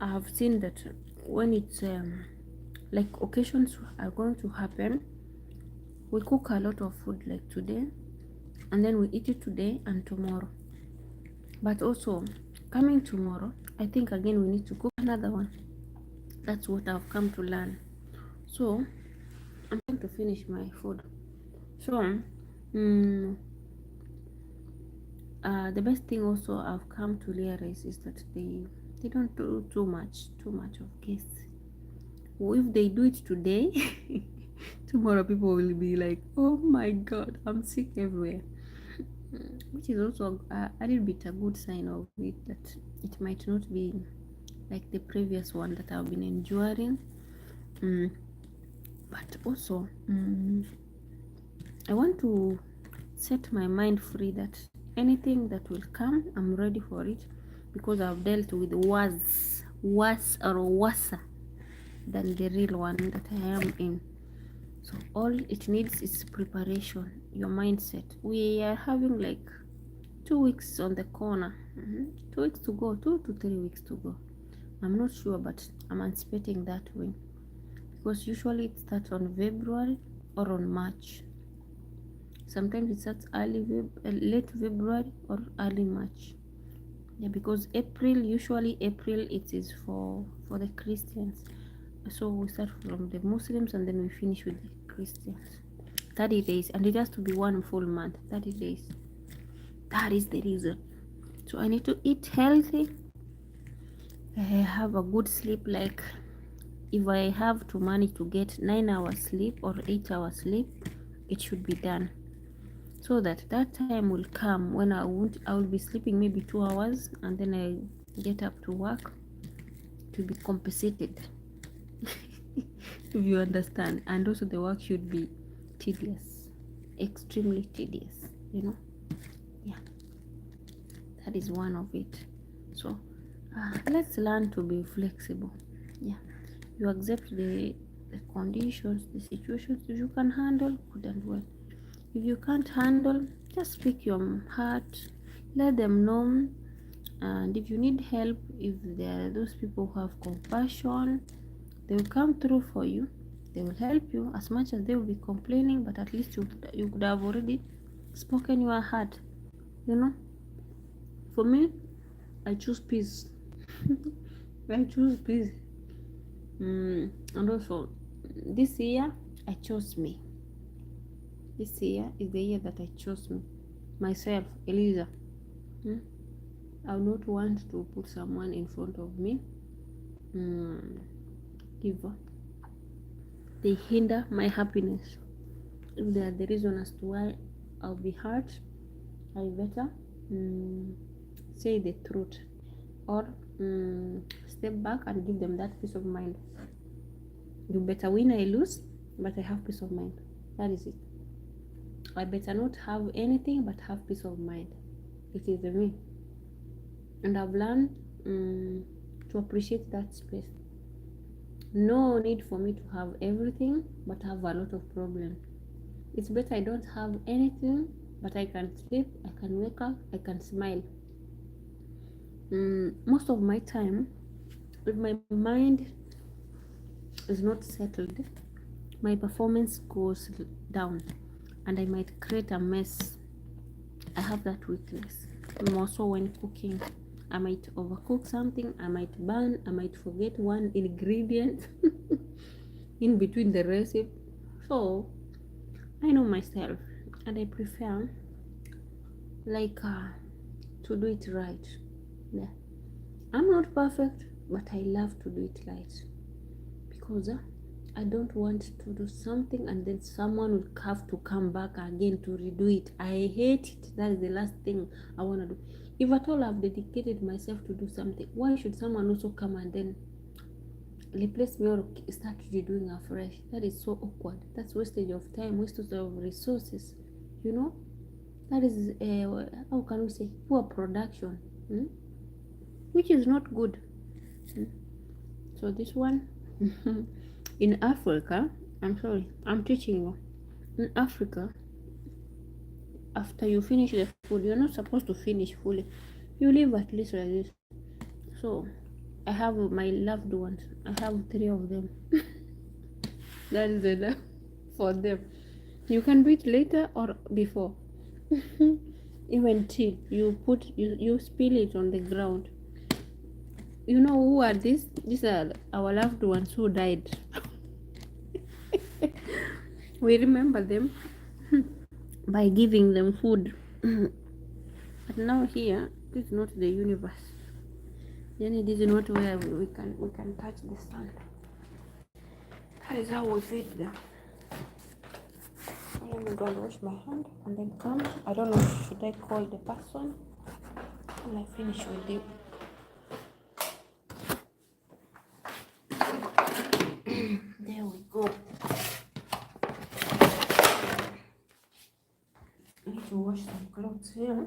I have seen that when it's like occasions are going to happen, we cook a lot of food like today, and then we eat it today and tomorrow. But also coming tomorrow, I think again we need to cook another one. That's what I've come to learn. So I'm trying to finish my food. So the best thing also I've come to realize is that they don't do too much of guests. If they do it today, tomorrow people will be like, oh my god, I'm sick everywhere. Which is also a little bit a good sign of it, that it might not be like the previous one that I've been enduring. But also I want to set my mind free that anything that will come, I'm ready for it, because I've dealt with worse than the real one that I am in. So all it needs is preparation, your mindset. We are having like 2 weeks on the corner, 2 weeks to go, 2 to 3 weeks to go. I'm not sure, but I'm anticipating that way, because usually it starts on February or on March. Sometimes it starts late February or early March. Yeah, because usually April it is for the Christians. So we start from the Muslims and then we finish with the Christians. 30 days, and it has to be one full month. 30 days. That is the reason. So I need to eat healthy. I have a good sleep. Like if I have to manage to get 9 hours sleep or 8 hours sleep, it should be done, so that time will come when I will be sleeping maybe 2 hours, and then I get up to work to be compensated. If you understand. And also the work should be tedious, extremely tedious, you know. Yeah, that is one of it. So let's learn to be flexible. Yeah, you accept the conditions, the situations. If you can handle, good and well. If you can't handle, just speak your heart, let them know. And if you need help, if there are those people who have compassion, they will come through for you. They will help you as much as they will be complaining, but at least you could have already spoken your heart, you know. For me, I choose peace. I choose peace. And also, this year, I chose me. This year is the year that I chose me. Myself, Eliza. I would not want to put someone in front of me. If they hinder my happiness, if they are the reason as to why I'll be hurt, I better say the truth, or step back and give them that peace of mind. You better win, I lose, but I have peace of mind. That is it. I better not have anything but have peace of mind. It is me. And I've learned to appreciate that space. No need for me to have everything but have a lot of problems. It's better I don't have anything, but I can sleep, I can wake up, I can smile. Most of my time, if my mind is not settled, my performance goes down and I might create a mess. I have that weakness. More so when cooking. I might overcook something, I might burn, I might forget one ingredient in between the recipe. So I know myself, and I prefer to do it right. Yeah. I'm not perfect, but I love to do it right because I don't want to do something and then someone will have to come back again to redo it. I hate it. That is the last thing I want to do. If at all I've dedicated myself to do something, why should someone also come and then replace me or start redoing afresh? That is so awkward. That's wastage of time, wastage of resources. You know, that is how can we say, poor production, which is not good. So this one, in Africa, I'm sorry, I'm teaching you. In Africa, after you finish the food, you're not supposed to finish fully. You leave at least like this. So I have my loved ones. I have 3 of them. That is enough for them. You can do it later or before. Even till you spill it on the ground. You know who are these? These are our loved ones who died. We remember them by giving them food. But now here, this is not the universe. Then this is not where we can touch the sun. That is how we feed them. Let me go and wash my hand and then come. I don't know, should I call the person when I finish with you? There we go. I need to wash some clothes here.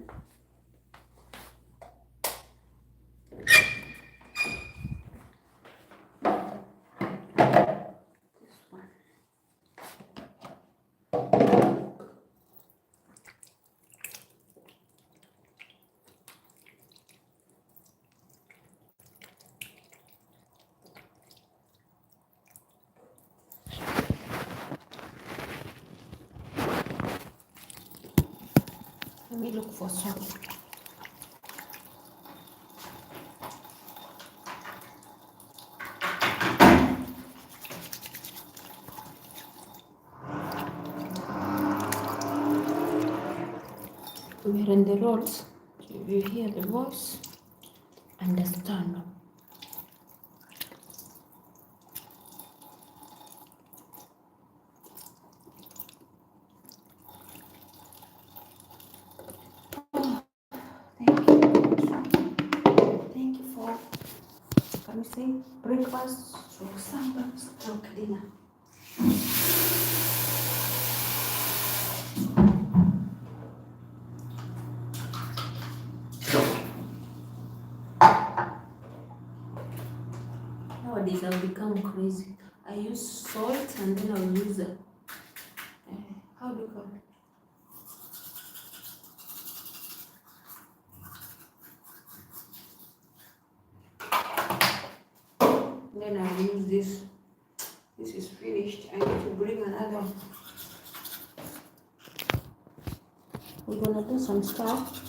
This one. Let me look for salt. We're in the roads. If you hear the voice, understand. Thank you for, can we say, breakfast, stroke supper, stroke dinner. Nowadays I've become crazy. I use salt and then I'll use how do you call it? Then I'll use this. This is finished. I need to bring another. We're gonna do some stuff.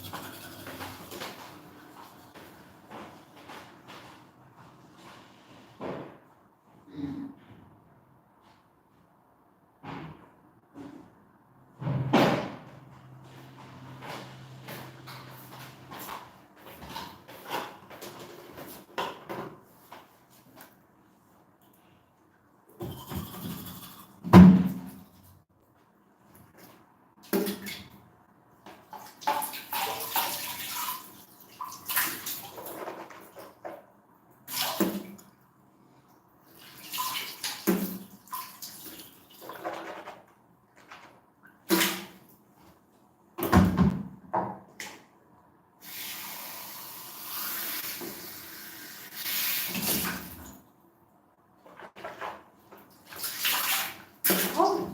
Oh,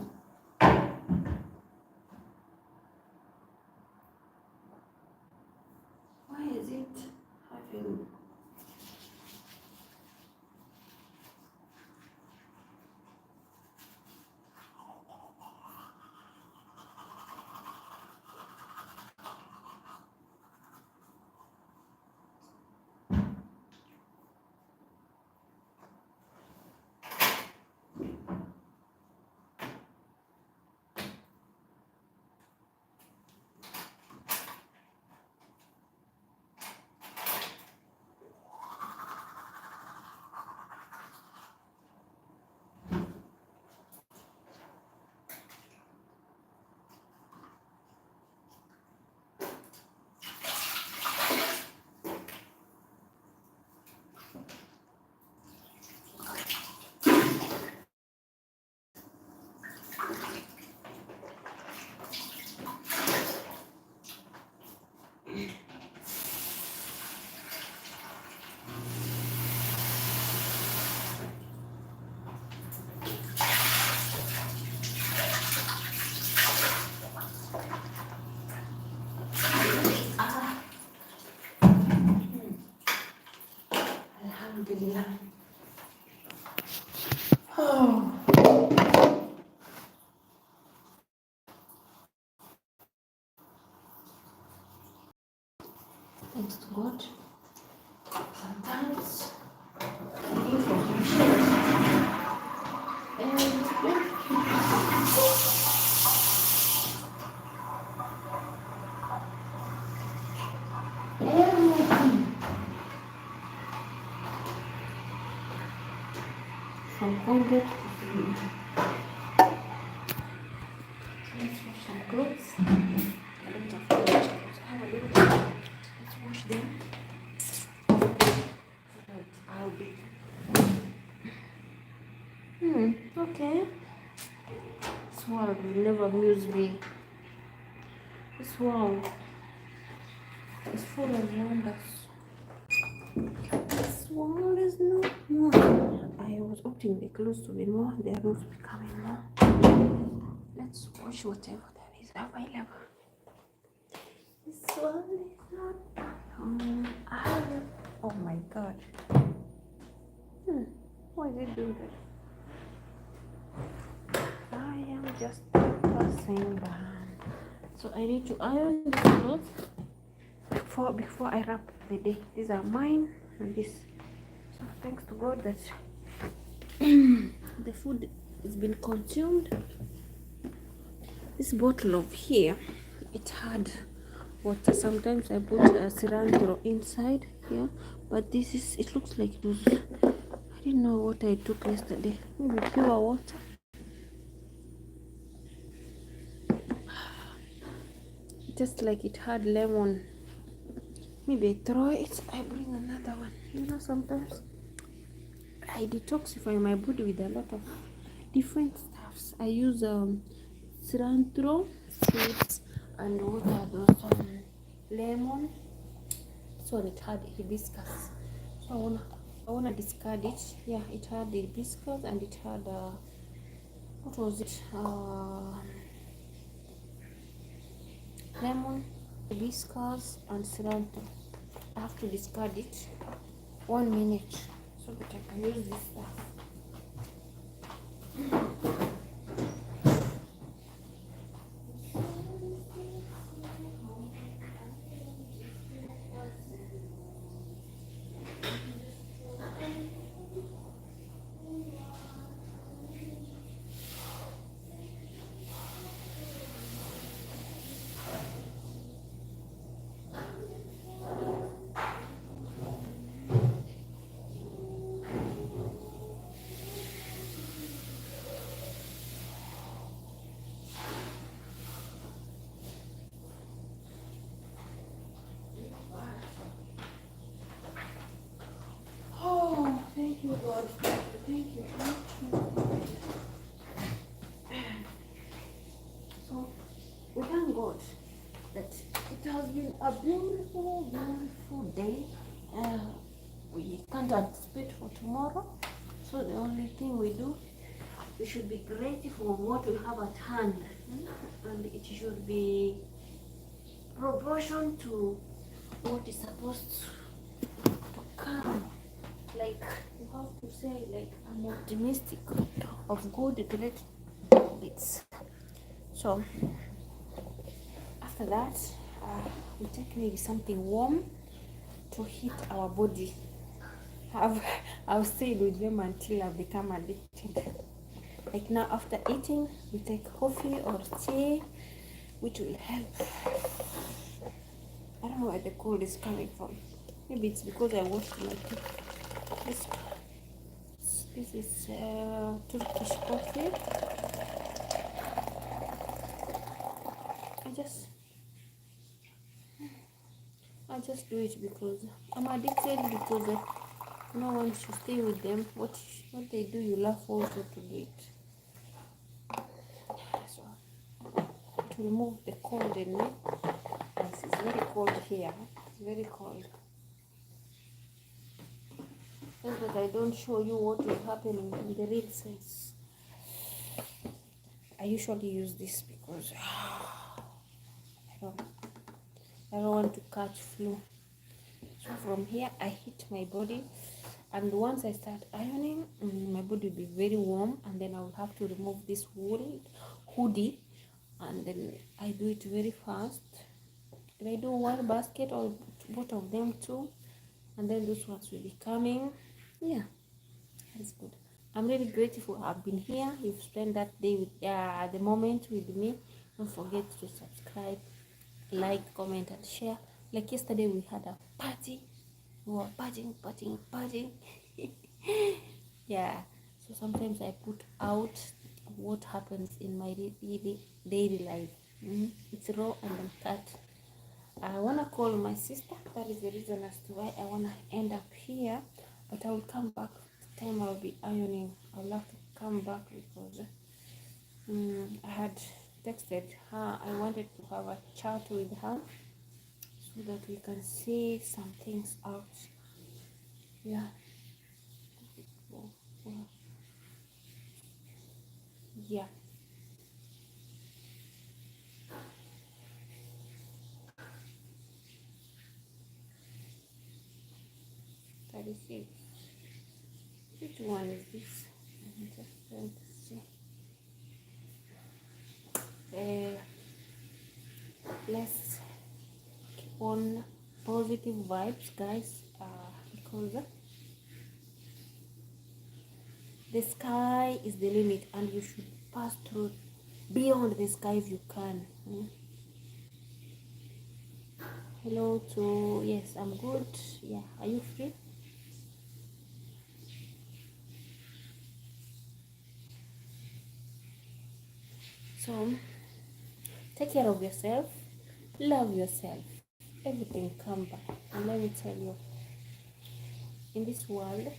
why is it having? Alhamdulillah. Oh. Thanks to God. Sometimes everything from Colgate to food. Let's wash some clothes. I don't have to wash clothes. I have a little bit. Let's wash them. I'll be. Okay. This world will never amuse me. This world is full of wonders. This world is not more. I was opting the clothes to be more. They are not becoming more. Let's wash whatever that is available. This world is not. Oh my God. Why is it doing that? I am just passing by. So I need to iron these clothes before I wrap the day. These are mine and this. So thanks to God that the food has been consumed. This bottle of here, it had water. Sometimes I put cilantro inside here, but this is, it looks like it was, I didn't know what I took yesterday. Maybe pure water. Just like it had lemon. Maybe I throw it, I bring another one. You know, sometimes I detoxify my body with a lot of different stuffs. I use cilantro seeds and what are those lemon. So it had hibiscus. So I wanna discard it. Yeah, it had the hibiscus and it had what was it? Lemon, hibiscus and cilantro. I have to discard it 1 minute so that I can use this stuff. Thank you, God. Thank you. So, we thank God that it has been a beautiful, beautiful day. We can't anticipate for tomorrow. So, the only thing we do, we should be grateful for what we have at hand. And it should be proportion to what is supposed to come. Like, you have to say, like, I'm optimistic of good, great bits. So after that, we take maybe something warm to heat our body. I've stayed with them until I've become addicted. Like now, after eating, we take coffee or tea, which will help. I don't know where the cold is coming from. Maybe it's because I washed my teeth. This is Turkish coffee. I just do it because I'm addicted, because no one should stay with them. What they do, you laugh also to do it. So to remove the cold in me. Yes, it's very cold here. It's very cold. Just that I don't show you what is happening in the real sense. I usually use this because I don't want to catch flu. So from here, I heat my body And once I start ironing, my body will be very warm, and then I will have to remove this wool hoodie, and then I do it very fast. If I do one basket or both of them too, and then those ones will be coming. Yeah, that's good. I'm really grateful I've been here. You've spent that day with the moment with me. Don't forget to subscribe, like, comment, and share. Like yesterday, we had a party. We were partying. Yeah. So sometimes I put out what happens in my daily life. It's raw and uncut. I wanna call my sister. That is the reason as to why I wanna end up here. But I will come back. The time I'll be ironing, I'll have to come back because I had texted her. I wanted to have a chat with her so that we can see some things out. Yeah. Yeah. That is it. Which one is this? I'm just trying to see. Let's keep on positive vibes, guys, because the sky is the limit, and you should pass through beyond the sky if you can. Hello to, yes, I'm good. Yeah, are you free? So take care of yourself, love yourself, everything come back. And let me tell you, in this world,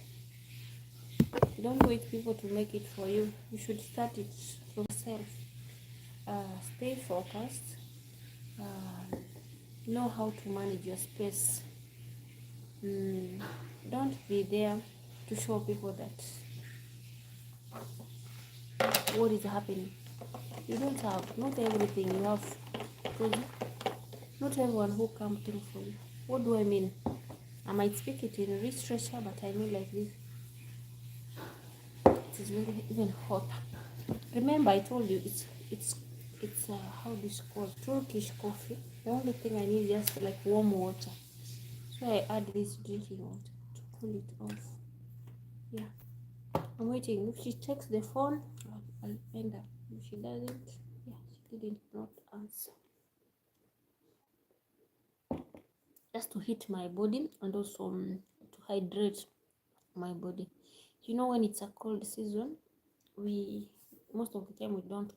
don't wait people to make it for you. You should start it yourself. Stay focused. Know how to manage your space. Don't be there to show people that what is happening. You don't have, not everything you have, because not everyone who come through for you. What do I mean? I might speak it in literature, but I mean like this. It is very even hot. Remember, I told you it's how this called Turkish coffee. The only thing I need is just like warm water. So I add this drinking water to cool it off. Yeah, I'm waiting. If she takes the phone, I'll end up. If she doesn't, yeah, she didn't not answer. Just to heat my body and also to hydrate my body. You know, when it's a cold season, we most of the time we don't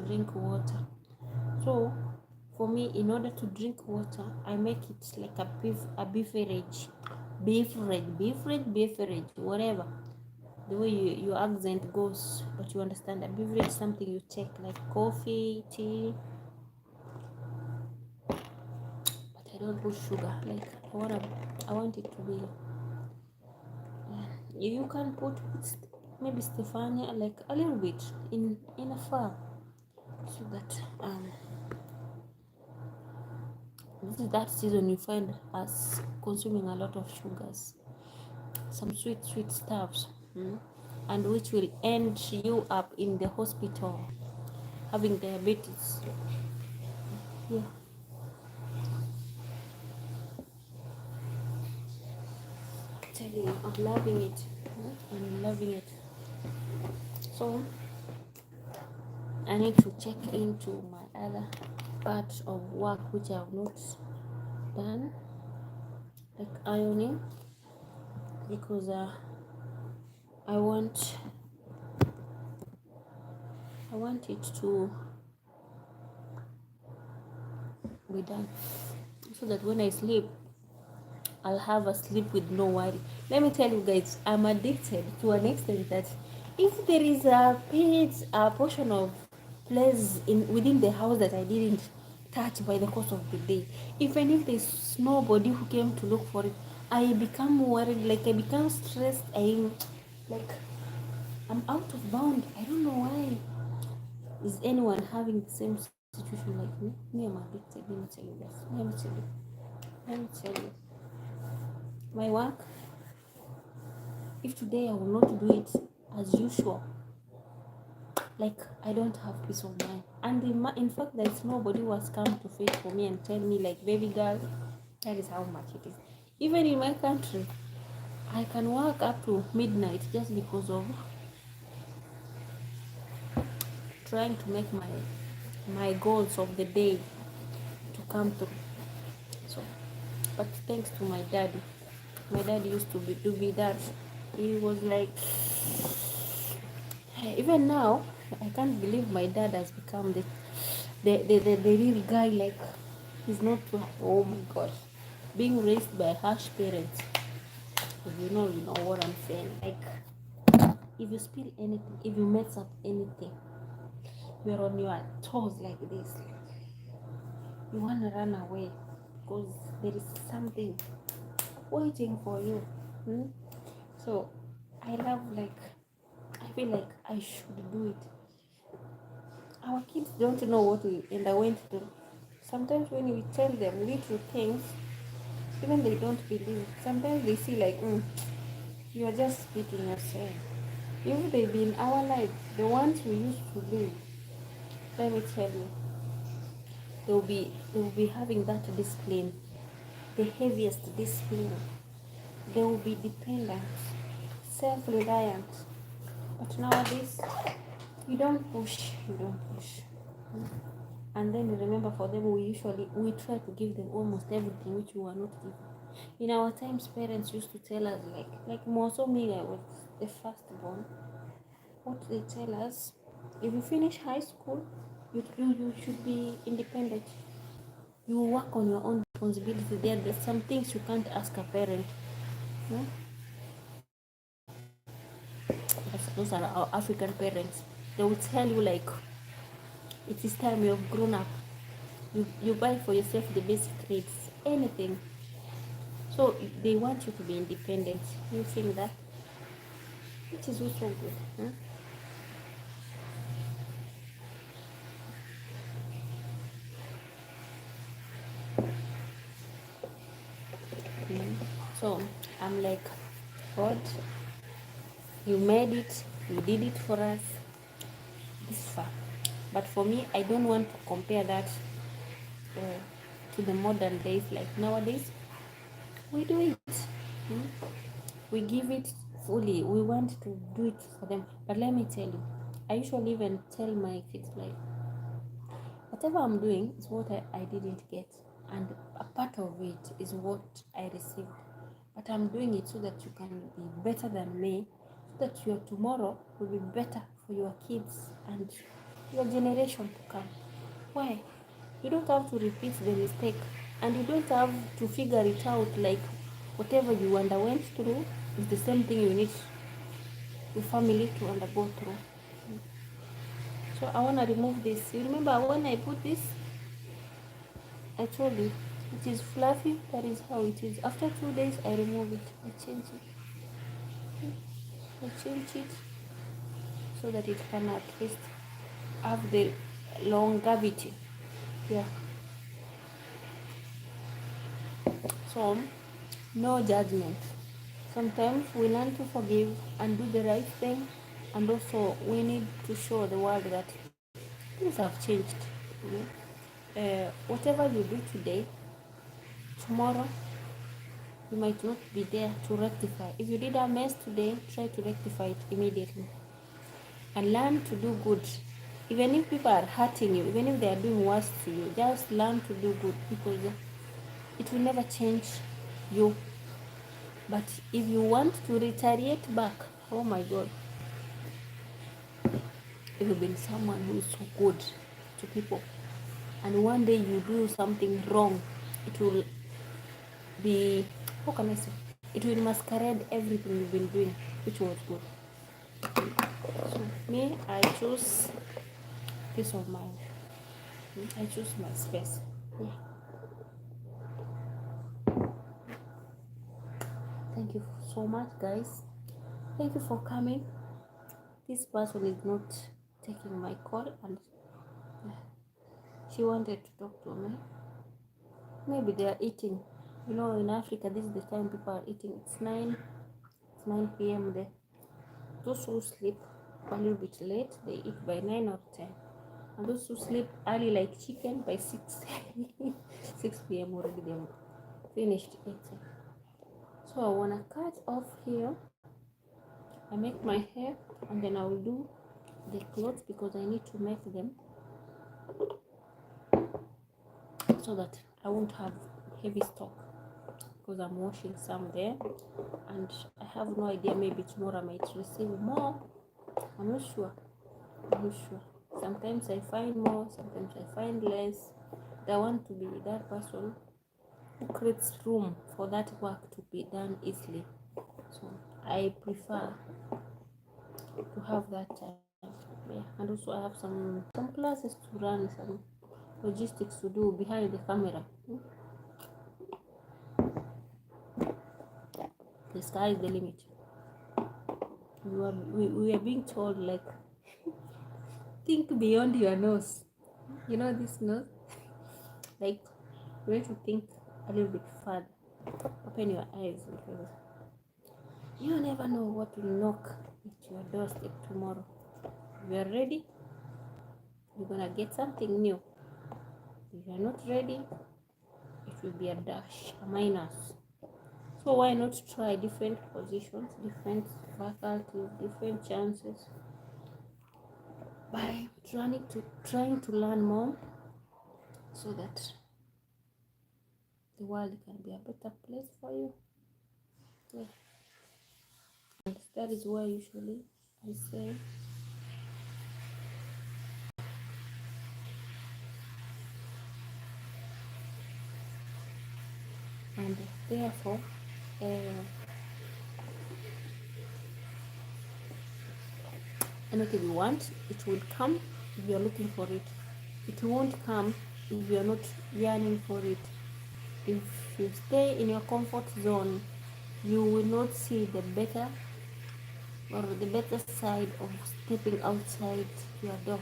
drink water. So for me, in order to drink water, I make it like a beverage, whatever the way your accent goes, but you understand a beverage, something you take like coffee, tea, but I don't put sugar. Like I want it to be. You can put maybe Stefania, like a little bit in a far, so that this is that season you find us consuming a lot of sugars, some sweet stuffs, and which will end you up in the hospital having diabetes. Yeah. I'm telling you, I'm loving it. I'm loving it. So I need to check into my other part of work which I have not done, like ironing, because I want it to be done, so that when I sleep, I'll have a sleep with no worry. Let me tell you guys, I'm addicted to an extent that if there is a portion of place in within the house that I didn't touch by the course of the day, even if there's nobody who came to look for it, I become worried, like I become stressed. I'm out of bound. I don't know why. Is anyone having the same situation like me? Me, I'm addicted. Let me tell you guys. Let me tell you. My work, If today I will not do it as usual, like I don't have peace of mind. And in fact, there's nobody who has come to fight for me and tell me like, baby girl, that is how much it is. Even in my country, I can work up to midnight just because of trying to make my goals of the day to come through. So, but thanks to my daddy. My dad used to be that. He was like, even now, I can't believe my dad has become the real guy. Like, he's not. Oh my gosh, being raised by harsh parents. You know what I'm saying. Like, if you spill anything, if you mess up anything, you're on your toes like this. You wanna run away because there is something waiting for you. So I love, like, I feel like I should do it. Our kids don't know what we underwent through. Sometimes when we tell them little things, even they don't believe. Sometimes they see like, you are just speaking yourself. If they've been our life, the ones we used to live, let me tell you, they will be having that discipline, the heaviest discipline. They will be dependent, self-reliant. But nowadays, you don't push. And then remember, for them, we try to give them almost everything which we were not given. In our times, parents used to tell us like more so me, I was the firstborn. What they tell us, if you finish high school, you should be independent. You work on your own responsibility. There's some things you can't ask a parent. Hmm? Those are our African parents. They will tell you like, it is time you have grown up. You buy for yourself the basic needs, anything. So they want you to be independent. You think that, which is also good. Huh? So I'm like, God, you made it, you did it for us this far. But for me, I don't want to compare that to the modern days. Like nowadays, we do it. We give it fully. We want to do it for them. But let me tell you, I usually even tell my kids like, whatever I'm doing is what I didn't get, and a part of it is what I received. But I'm doing it so that you can be better than me, so that your tomorrow will be better for your kids and your generation to come. Why? You don't have to repeat the mistake, and you don't have to figure it out like whatever you underwent through is the same thing you need your family to undergo through. So I want to remove this. You remember when I put this, I told you it is fluffy. That is how it is. After 2 days, I remove it. I change it so that it can at least have the longevity. Yeah. So no judgment. Sometimes we learn to forgive and do the right thing, and also we need to show the world that things have changed. Whatever you do today, tomorrow you might not be there to rectify. If you did a mess today, try to rectify it immediately and learn to do good. Even if people are hurting you, even if they are doing worse to you, just learn to do good, because it will never change you. But if you want to retaliate back, oh my God, if you've been someone who is so good to people, and one day you do something wrong, it will be, how can I say, it will masquerade everything you've been doing, which was good. So me, I choose peace of mind. I choose my space. Yeah. Thank you so much, guys. Thank you for coming. This person is not taking my call, and she wanted to talk to me. Maybe they are eating. You know, in Africa, this is the time people are eating. It's 9 p.m. there. Those who sleep a little bit late, they eat by 9 or 10. And those who sleep early like chicken, by 6 6 p.m. already they're finished eating. So I want to cut off here. I make my hair, and then I will do the clothes because I need to make them so that I won't have heavy stock, because I'm washing some there, and I have no idea, maybe tomorrow I might receive more. I'm not sure. Sometimes I find more, sometimes I find less. But I want to be that person who creates room for that work to be done easily. So I prefer to have that time. Yeah. And also I have some classes to run, some logistics to do behind the camera. The sky is the limit. We are being told, like, think beyond your nose. You know this nose? Like, you need to think a little bit further. Open your eyes, because you never know what will knock at your doorstep tomorrow. If you are ready, you're gonna get something new. If you are not ready, it will be a dash, a minus. So why not try different positions, different faculties, different chances, by trying to learn more, so that the world can be a better place for you. Yeah. And that is why usually I say, and therefore anything you want, it will come if you're looking for it. It won't come if you're not yearning for it. If you stay in your comfort zone, you will not see the better side of stepping outside your door.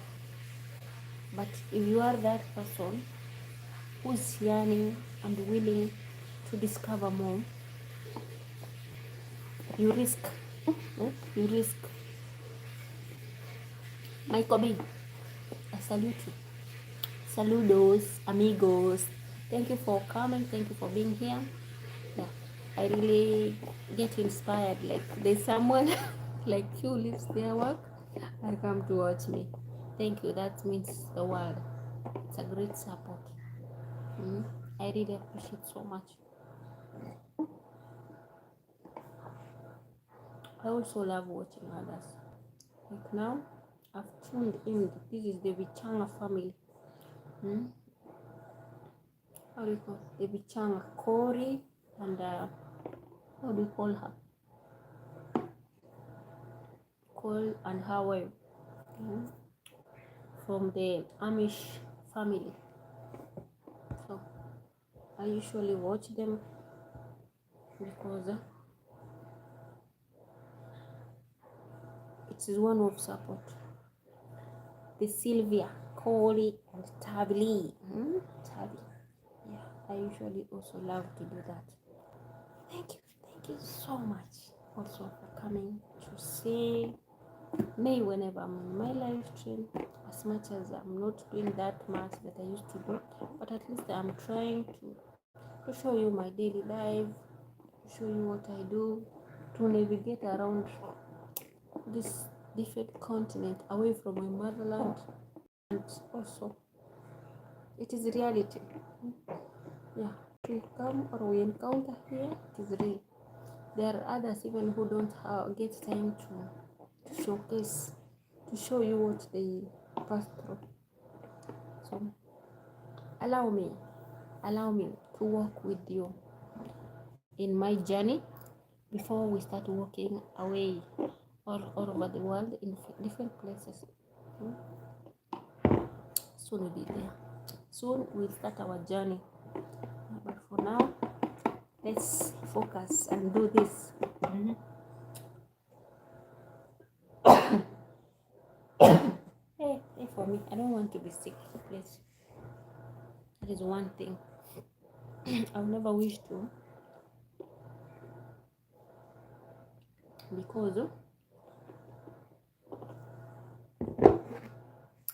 But if you are that person who's yearning and willing to discover more, you risk. You risk. Michael B, I salute you. Saludos, amigos. Thank you for coming. Thank you for being here. Yeah, I really get inspired. Like, there's someone like you leaves their work and come to watch me. Thank you. That means the world. It's a great support. I really appreciate so much. I also love watching others. Like now, I've tuned in. This is the Vichanga family. How do you call the Vichanga? Cory and how do you call her? Cole and Howard, from the Amish family. So I usually watch them because it is one of support. The Sylvia, Cory, and Tabby. Tabby. Yeah, I usually also love to do that. Thank you so much also for coming to see me whenever I'm on my live stream. As much as I'm not doing that much that I used to do, but at least I'm trying to show you my daily life, to show you what I do, to navigate around this different continent away from my motherland. And also, it is reality. Yeah, we come or we encounter here, it is real. There are others even who don't get time to showcase, to show you what they pass through. So allow me to walk with you in my journey before we start walking away all over the world in different places. Soon we'll be there. Soon we'll start our journey. But for now, let's focus and do this. Hey, for me, I don't want to be sick, please. That is one thing I'll never wish to because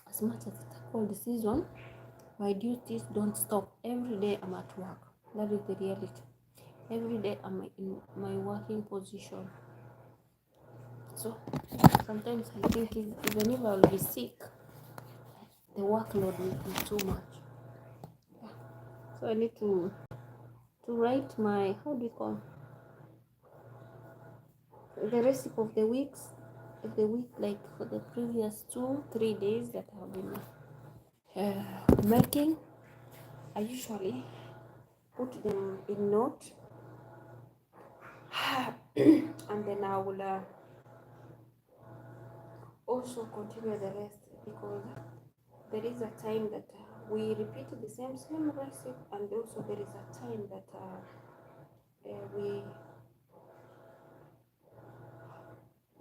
as much as it's a cold season, my duties don't stop. Every day I'm at work. That is the reality. Every day I'm in my working position. So sometimes I think even if I'll be sick, the workload will be too much. So I need to write my, how do you call, the recipe of the week, like for the previous 2-3 days that I have been making. I usually put them in note and then I will also continue the rest, because there is a time that we repeat the same recipe, and also there is a time that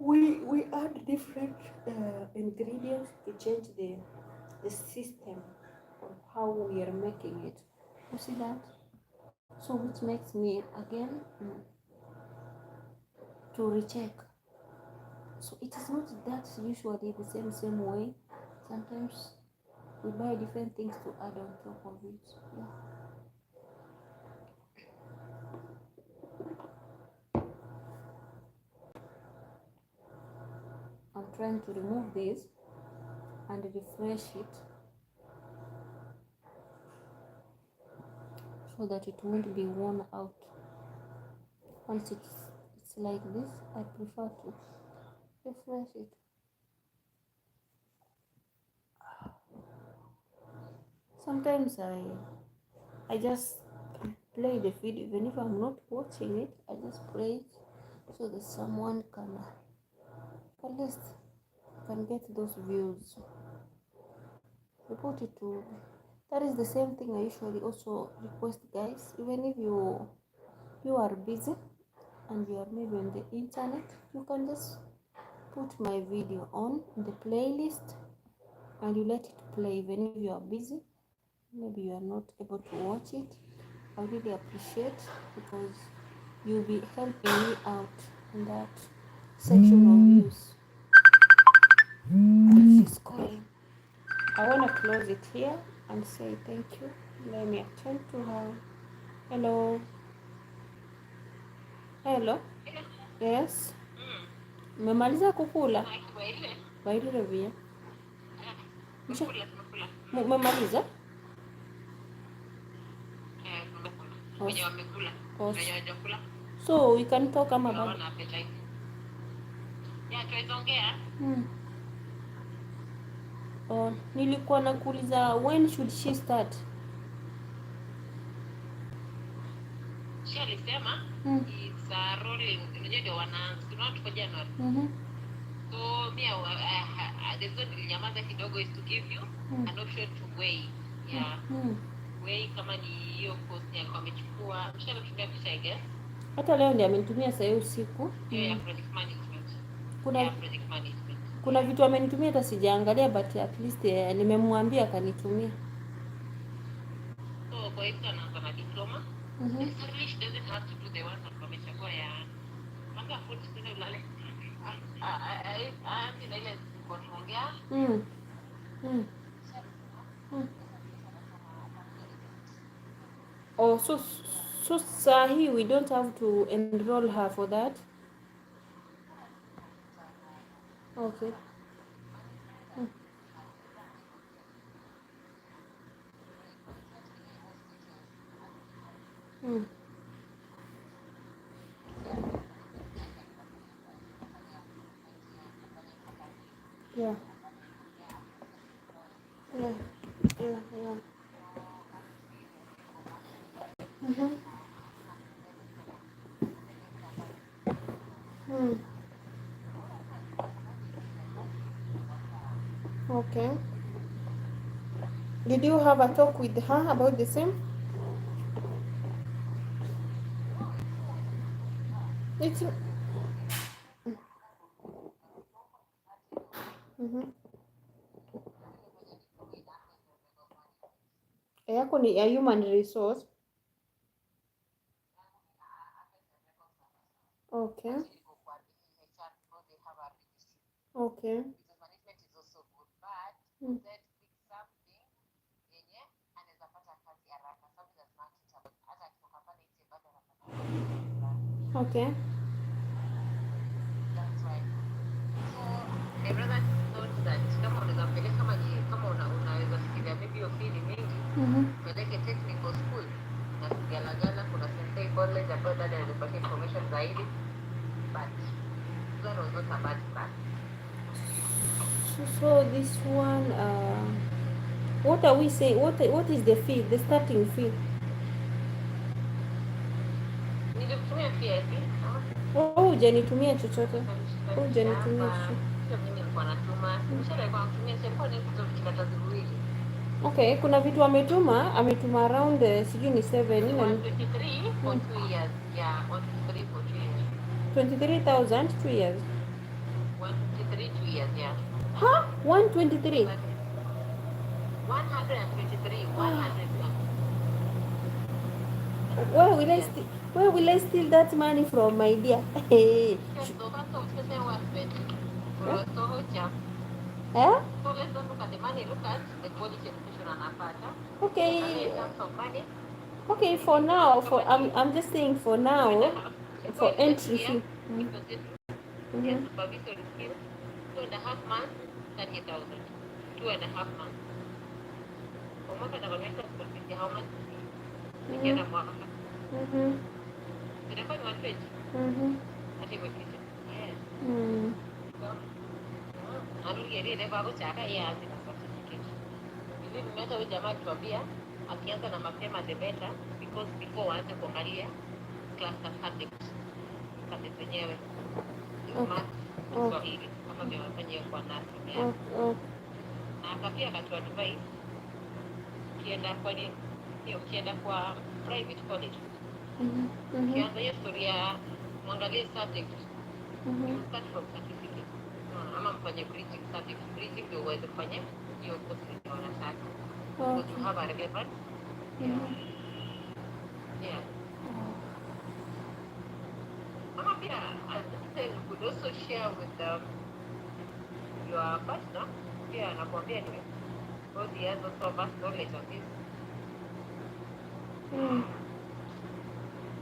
we add different ingredients to change the system of how we are making it. You see that? So which makes me again to recheck. So it is not that usually the same way. Sometimes we buy different things to add on top of it. Yeah. I'm trying to remove this and refresh it so that it won't be worn out. Once it's like this, I prefer to refresh it. Sometimes I just play the video, even if I'm not watching it, I just play it so that someone can at least can get those views. Report it to. That is the same thing I usually also request, guys. Even if you are busy and you are maybe on the internet, you can just put my video on the playlist and you let it play. Even if you are busy, maybe you are not able to watch it, I really appreciate, because you'll be helping me out in that section of views. She's calling. I want to close it here and say thank you. Let me attend to her. Hello. Hello. Yes. Mmemaliza kukula? Baile via. Mmemaliza? So we can talk about nilikuwa nakuuliza when should she start? She alisema it's rolling, unajua ndio wanaanza tuko January. So me the zone nilinyamaza kidogo is to give you an option to weigh. Yeah. Weigh kama ni hiyo cost yako amechukua. Mshanitumia picha I guess. Hata leo ndiye amenitumia saa hiyo usiku. Yeah, project management. Kuna vitu amenitumia hata sijaangalia, but at least nimemwambia akanitumia. So kwa hiyo anaanza na diploma. Necessarily she doesn't have to do the one that amechagua ya mambo ya food sasa ulale. I mean ile kuongea. Oh, so Sahi, we don't have to enroll her for that. Okay. Yeah. Okay. Did you have a talk with her about the same? It's yako ni ya human resource. Okay. Okay. Business management is also good, but instead pick something yenye anaweza pata kazi haraka, something that's marketable. Hata akitoka pale nje bado anapata kazi. Okay. That's why. So I rather thought that kama unaweza mpeleka kama unaweza fikiria maybe hiyo fee ni mingi, peleke technical school na Galagala kuna Sensei College ambayo dada ananipatia information zaidi, but that was not a bad plan. So this one, what are we saying? What is the fee? The starting fee? Nilitumia fee. Oh, hujanitumia chochote. Hujanitumia chochote. Okay, kuna vitu ametuma around sijui ni 7 123 for 2 years. Yeah, 123 for 2 years. 23,000 2 years. 123 2 years, yeah. Huh? 123. 123 100. Where will I steal that money from, my dear? Yes, so that's what we say was spending. Huh? So let's not look at the money, look at the quality education anapata. Okay. And in terms of money. Okay, for now, I'm just saying for now, for entry fee. Yes, supervisory skill, 2.5 months, 30,000. 2.5 months. Kwa mwaka nakwambia school fees how much? Nikienda mwaka. Inakuwa ni 1 page. Hata imepita. Yes. Arulie ile bado chaka yeye azina certificate. Hivi nimeweza huyu jamaa tuambia akianza na mapema the better, because before waanze kuangalia cluster subject zenyewe. Swahili kama vile wanafanyia kwa nasi. Na akapia akatoa advice ukienda kwa private college. Ukianza hiyo story ya mwangalie subject. You start from certificate. Ama mfanye bridging ndio uweze kufanya hiyo course yenye wanataka. Because you have a relevant. Yeah. Ama pia you could also share with your partner. Pia nakwambia ni because he has also vast knowledge on this.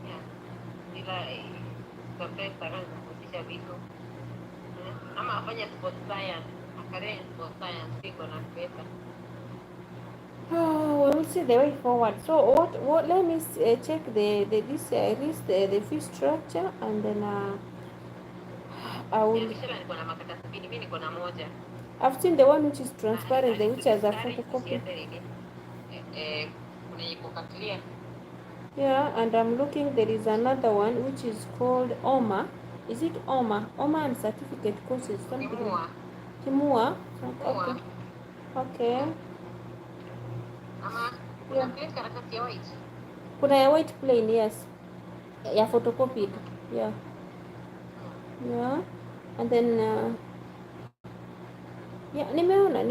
Yeah. Ila sometimes anaanza kuhusisha vitu. Ama afanye sport science, akaria sport science piko na pesa. We'll see the way forward. So what let me check the fee structure, and then I will. I've seen the one which is transparent, the which has a photocopy. Yeah, and I'm looking, there is another one which is called OMA. Is it OMA? OMA and certificate courses. Kimua. Okay. Okay. Yeah. Kuna ya white plain, yes. Ya photocopied. Yeah. Yeah. And then yeah, nimeziona.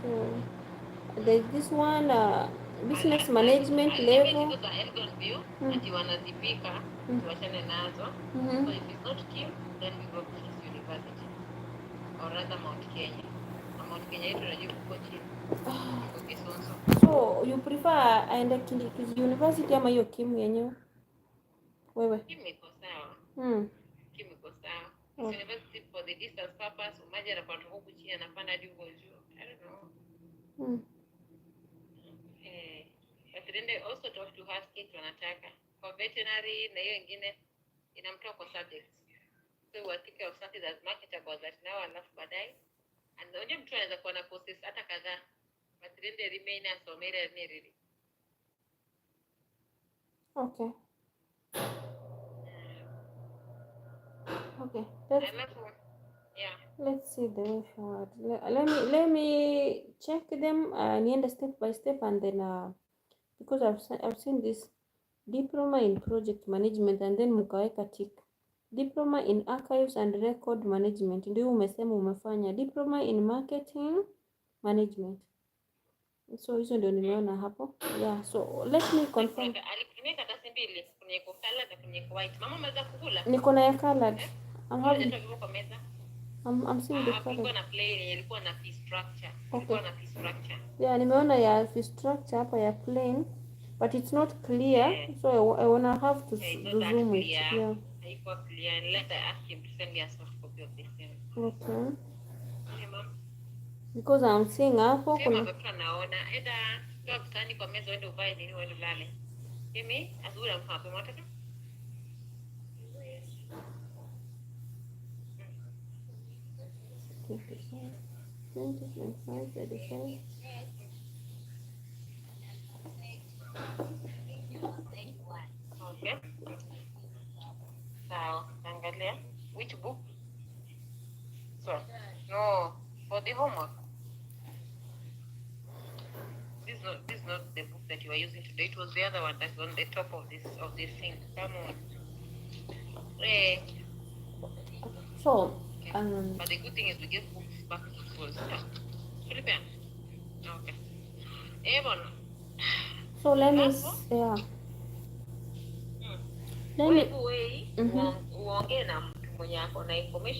So there's this one business management level. Ati wanazipika tuachane nazo. So if it's not Kim, then we go to King's University or rather Mount Kenya. Mount Kenya yetu najua kuko chini. So you prefer aende King's University ama hiyo Kim yenyewe? Wewe? Kim iko sawa. Kim iko sawa. University for the distance purpose, umaji anapanda huku chini anapanda hadi huko juu. I don't know. But then they also talk to her kids wanataka. For veterinary na hiyo ingine inamtoa kwa subjects. So we think of something that's marketable that now alafu baadaye. And unajua mtu anaweza kuwa na courses hata kadhaa. But then they remain as somewhere really. Okay. Okay. Let's see the way forward. Let me check them. Nienda step by step, and then because I've seen this diploma in project management, and then mkaweka tick diploma in archives and record management. Ndio umesema umefanya diploma in marketing management. So hizo ndio nimeona hapo. Yeah, so let me confirm. Alitumia karatasi mbili, kuna yako colored na kuna yako white. Mama umeweza kukula? Niko na ya colored. I'm having. I'm seeing the color. Kulikuwa na plain, ilikuwa na fee structure. Okay. Na fee structure. Yeah, nimeona ya fee structure hapa ya plain, but it's not clear. Yeah. So I wanna have to zoom it. Yeah. Haikuwa clear. Let I ask him to send me a soft copy of this thing. Okay. Because I'm seeing hapo kuna naona eda kitani kwa meza uende uvae nini uende ulale. Mimi asubuhi namka mapema watoto. Okay. Now, angalia which book? So, no, for the homework. This is not the book that you are using today. It was the other one that's on the top of this thing. Come on. So, okay. But the good thing is we get books back to school. Okay. So let me yeah. Let me uongee na mtu mwenye ako na information